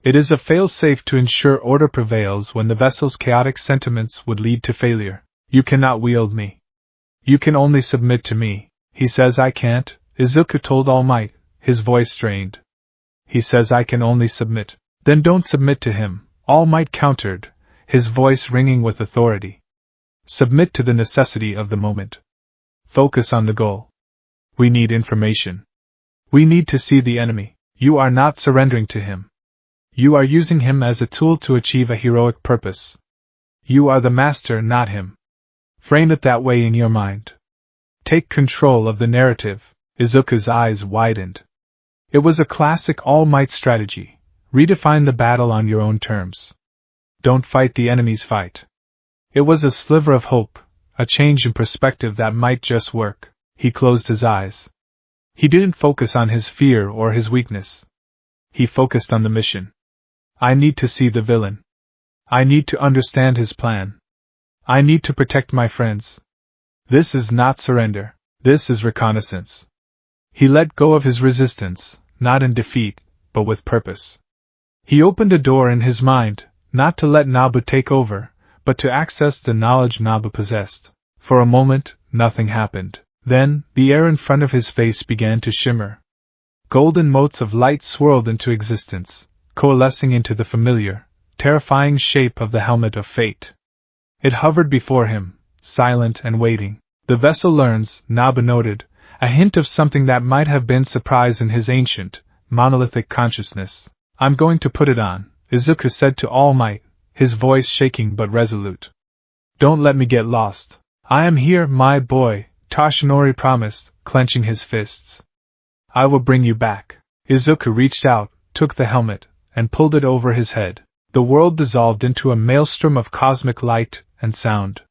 It is a fail-safe to ensure order prevails when the vessel's chaotic sentiments would lead to failure. You cannot wield me. You can only submit to me. He says I can't, Izuku told All Might, his voice strained. He says I can only submit. Then don't submit to him, All Might countered, his voice ringing with authority. Submit to the necessity of the moment. Focus on the goal. We need information. We need to see the enemy. You are not surrendering to him. You are using him as a tool to achieve a heroic purpose. You are the master, not him. Frame it that way in your mind. Take control of the narrative. Izuku's eyes widened. It was a classic All Might strategy. Redefine the battle on your own terms. Don't fight the enemy's fight. It was a sliver of hope, a change in perspective that might just work. He closed his eyes. He didn't focus on his fear or his weakness. He focused on the mission. I need to see the villain. I need to understand his plan. I need to protect my friends. This is not surrender. This is reconnaissance. He let go of his resistance, not in defeat, but with purpose. He opened a door in his mind, not to let Nabu take over, but to access the knowledge Nabu possessed. For a moment, nothing happened. Then, the air in front of his face began to shimmer. Golden motes of light swirled into existence, coalescing into the familiar, terrifying shape of the helmet of fate. It hovered before him, silent and waiting. The vessel learns, Nabu noted, a hint of something that might have been surprise in his ancient, monolithic consciousness. I'm going to put it on, Izuku said to All Might, his voice shaking but resolute. Don't let me get lost. I am here, my boy, Toshinori promised, clenching his fists. I will bring you back. Izuku reached out, took the helmet, and pulled it over his head. The world dissolved into a maelstrom of cosmic light and sound.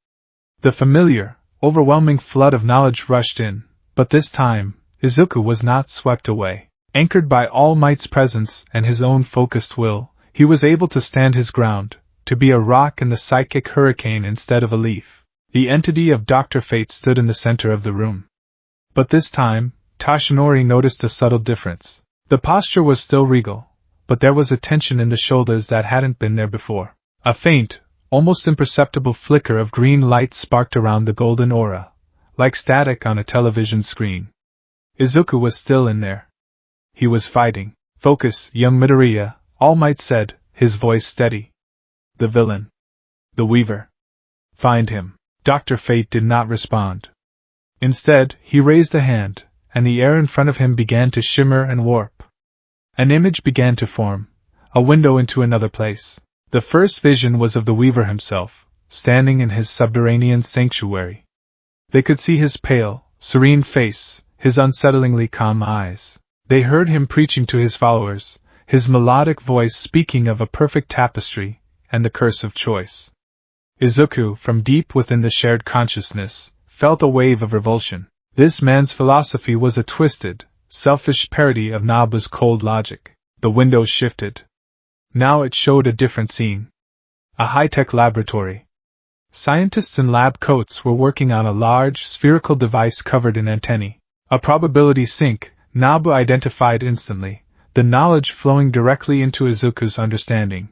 The familiar, overwhelming flood of knowledge rushed in, but this time, Izuku was not swept away. Anchored by All Might's presence and his own focused will, he was able to stand his ground, to be a rock in the psychic hurricane instead of a leaf. The entity of Dr. Fate stood in the center of the room. But this time, Toshinori noticed a subtle difference. The posture was still regal, but there was a tension in the shoulders that hadn't been there before. A faint, almost imperceptible flicker of green light sparked around the golden aura, like static on a television screen. Izuku was still in there. He was fighting. Focus, young Midoriya, All Might said, his voice steady. The villain. The Weaver. Find him. Dr. Fate did not respond. Instead, he raised a hand, and the air in front of him began to shimmer and warp. An image began to form, a window into another place. The first vision was of the Weaver himself, standing in his subterranean sanctuary. They could see his pale, serene face, his unsettlingly calm eyes. They heard him preaching to his followers, his melodic voice speaking of a perfect tapestry, and the curse of choice. Izuku, from deep within the shared consciousness, felt a wave of revulsion. This man's philosophy was a twisted, selfish parody of Nabu's cold logic. The window shifted. Now it showed a different scene. A high-tech laboratory. Scientists in lab coats were working on a large, spherical device covered in antennae. A probability sink, Nabu identified instantly, the knowledge flowing directly into Izuku's understanding.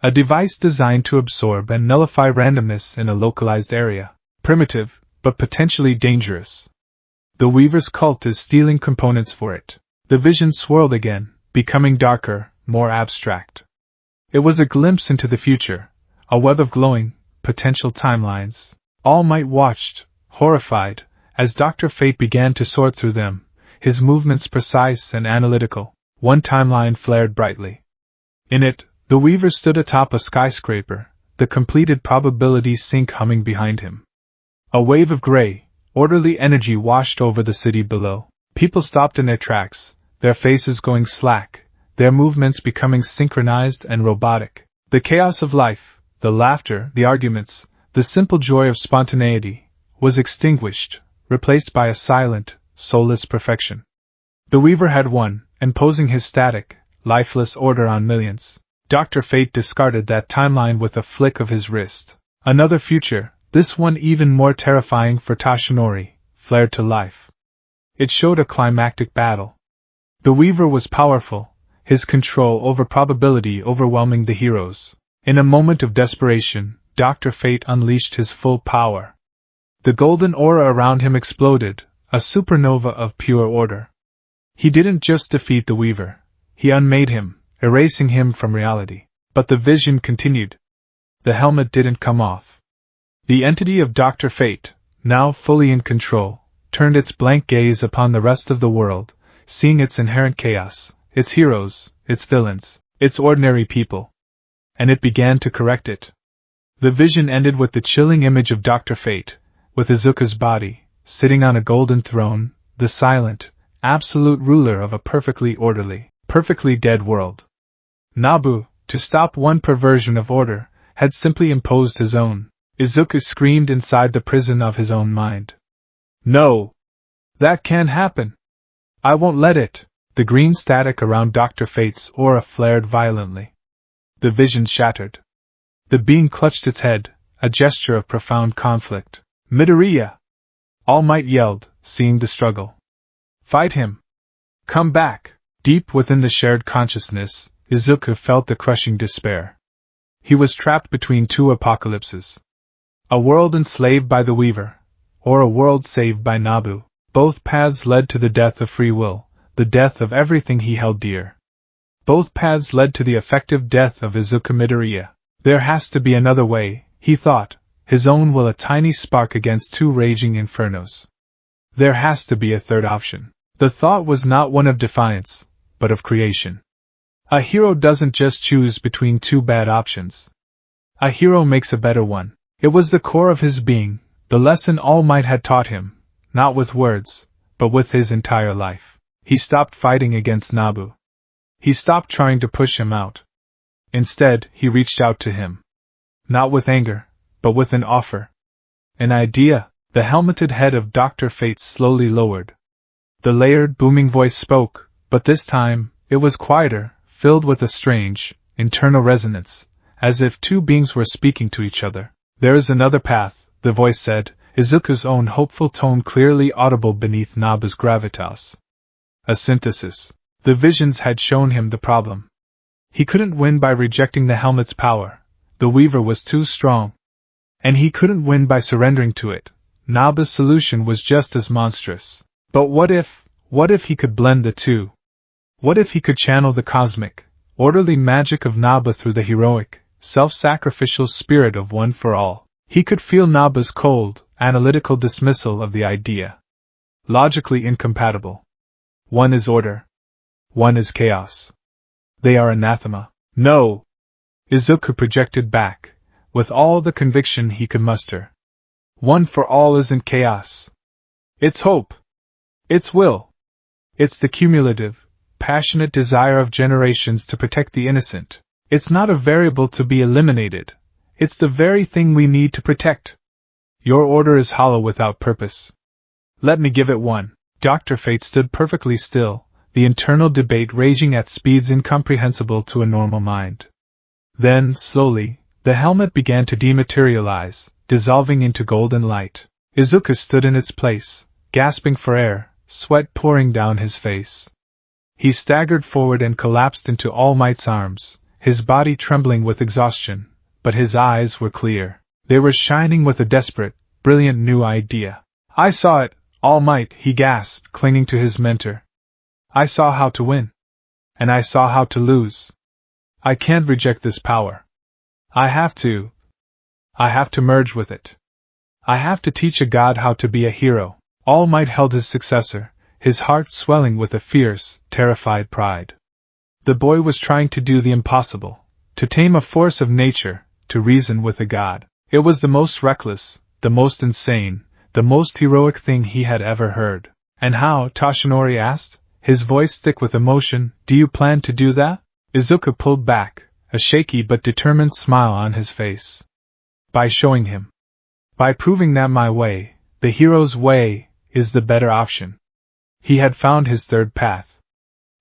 A device designed to absorb and nullify randomness in a localized area. Primitive, but potentially dangerous. The Weaver's cult is stealing components for it. The vision swirled again, becoming darker, more abstract. It was a glimpse into the future, a web of glowing, potential timelines. All Might watched, horrified, as Dr. Fate began to sort through them, his movements precise and analytical. One timeline flared brightly. In it, the Weaver stood atop a skyscraper, the completed probability sink humming behind him. A wave of gray, orderly energy washed over the city below. People stopped in their tracks, their faces going slack, their movements becoming synchronized and robotic. The chaos of life, the laughter, the arguments, the simple joy of spontaneity, was extinguished, replaced by a silent, soulless perfection. The Weaver had won, imposing his static, lifeless order on millions. Dr. Fate discarded that timeline with a flick of his wrist. Another future, this one even more terrifying for Tashinori, flared to life. It showed a climactic battle. The Weaver was powerful, his control over probability overwhelming the heroes. In a moment of desperation, Dr. Fate unleashed his full power. The golden aura around him exploded, a supernova of pure order. He didn't just defeat the Weaver, he unmade him, erasing him from reality. But the vision continued. The helmet didn't come off. The entity of Dr. Fate, now fully in control, turned its blank gaze upon the rest of the world, seeing its inherent chaos, its heroes, its villains, its ordinary people. And it began to correct it. The vision ended with the chilling image of Dr. Fate, with Izuku's body, sitting on a golden throne, the silent, absolute ruler of a perfectly orderly, perfectly dead world. Nabu, to stop one perversion of order, had simply imposed his own. Izuku screamed inside the prison of his own mind. No! That can't happen! I won't let it! The green static around Dr. Fate's aura flared violently. The vision shattered. The being clutched its head, a gesture of profound conflict. Midoriya! All Might yelled, seeing the struggle. Fight him! Come back! Deep within the shared consciousness, Izuku felt the crushing despair. He was trapped between two apocalypses. A world enslaved by the Weaver, or a world saved by Nabu. Both paths led to the death of free will, the death of everything he held dear. Both paths led to the effective death of Izuku Midoriya. There has to be another way, he thought, his own will a tiny spark against two raging infernos. There has to be a third option. The thought was not one of defiance, but of creation. A hero doesn't just choose between two bad options. A hero makes a better one. It was the core of his being, the lesson All Might had taught him, not with words, but with his entire life. He stopped fighting against Nabu. He stopped trying to push him out. Instead, he reached out to him. Not with anger, but with an offer. An idea. The helmeted head of Dr. Fate slowly lowered. The layered, booming voice spoke, but this time, it was quieter, filled with a strange, internal resonance, as if two beings were speaking to each other. There is another path, the voice said, Izuku's own hopeful tone clearly audible beneath Nabu's gravitas. A synthesis. The visions had shown him the problem. He couldn't win by rejecting the helmet's power. The Weaver was too strong. And he couldn't win by surrendering to it. Nabu's solution was just as monstrous. But what if he could blend the two? What if he could channel the cosmic, orderly magic of Nabu through the heroic, self-sacrificial spirit of One for All? He could feel Nabu's cold, analytical dismissal of the idea. Logically incompatible. One is order. One is chaos. They are anathema. No! Izuku projected back, with all the conviction he could muster. One for All isn't chaos. It's hope. It's will. It's the cumulative, passionate desire of generations to protect the innocent. It's not a variable to be eliminated. It's the very thing we need to protect. Your order is hollow without purpose. Let me give it one. Dr. Fate stood perfectly still, the internal debate raging at speeds incomprehensible to a normal mind. Then, slowly, the helmet began to dematerialize, dissolving into golden light. Izuku stood in its place, gasping for air, sweat pouring down his face. He staggered forward and collapsed into All Might's arms, his body trembling with exhaustion, but his eyes were clear. They were shining with a desperate, brilliant new idea. I saw it, All Might, he gasped, clinging to his mentor. I saw how to win. And I saw how to lose. I can't reject this power. I have to merge with it. I have to teach a god how to be a hero. All Might held his successor, his heart swelling with a fierce, terrified pride. The boy was trying to do the impossible, to tame a force of nature, to reason with a god. It was the most reckless, the most insane, the most heroic thing he had ever heard. And how, Toshinori asked, his voice thick with emotion, do you plan to do that? Izuku pulled back, a shaky but determined smile on his face. By showing him. By proving that my way, the hero's way, is the better option. He had found his third path.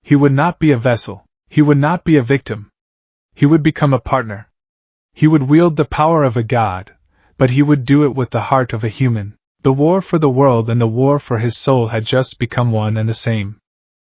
He would not be a vessel. He would not be a victim. He would become a partner. He would wield the power of a god, but he would do it with the heart of a human. The war for the world and the war for his soul had just become one and the same.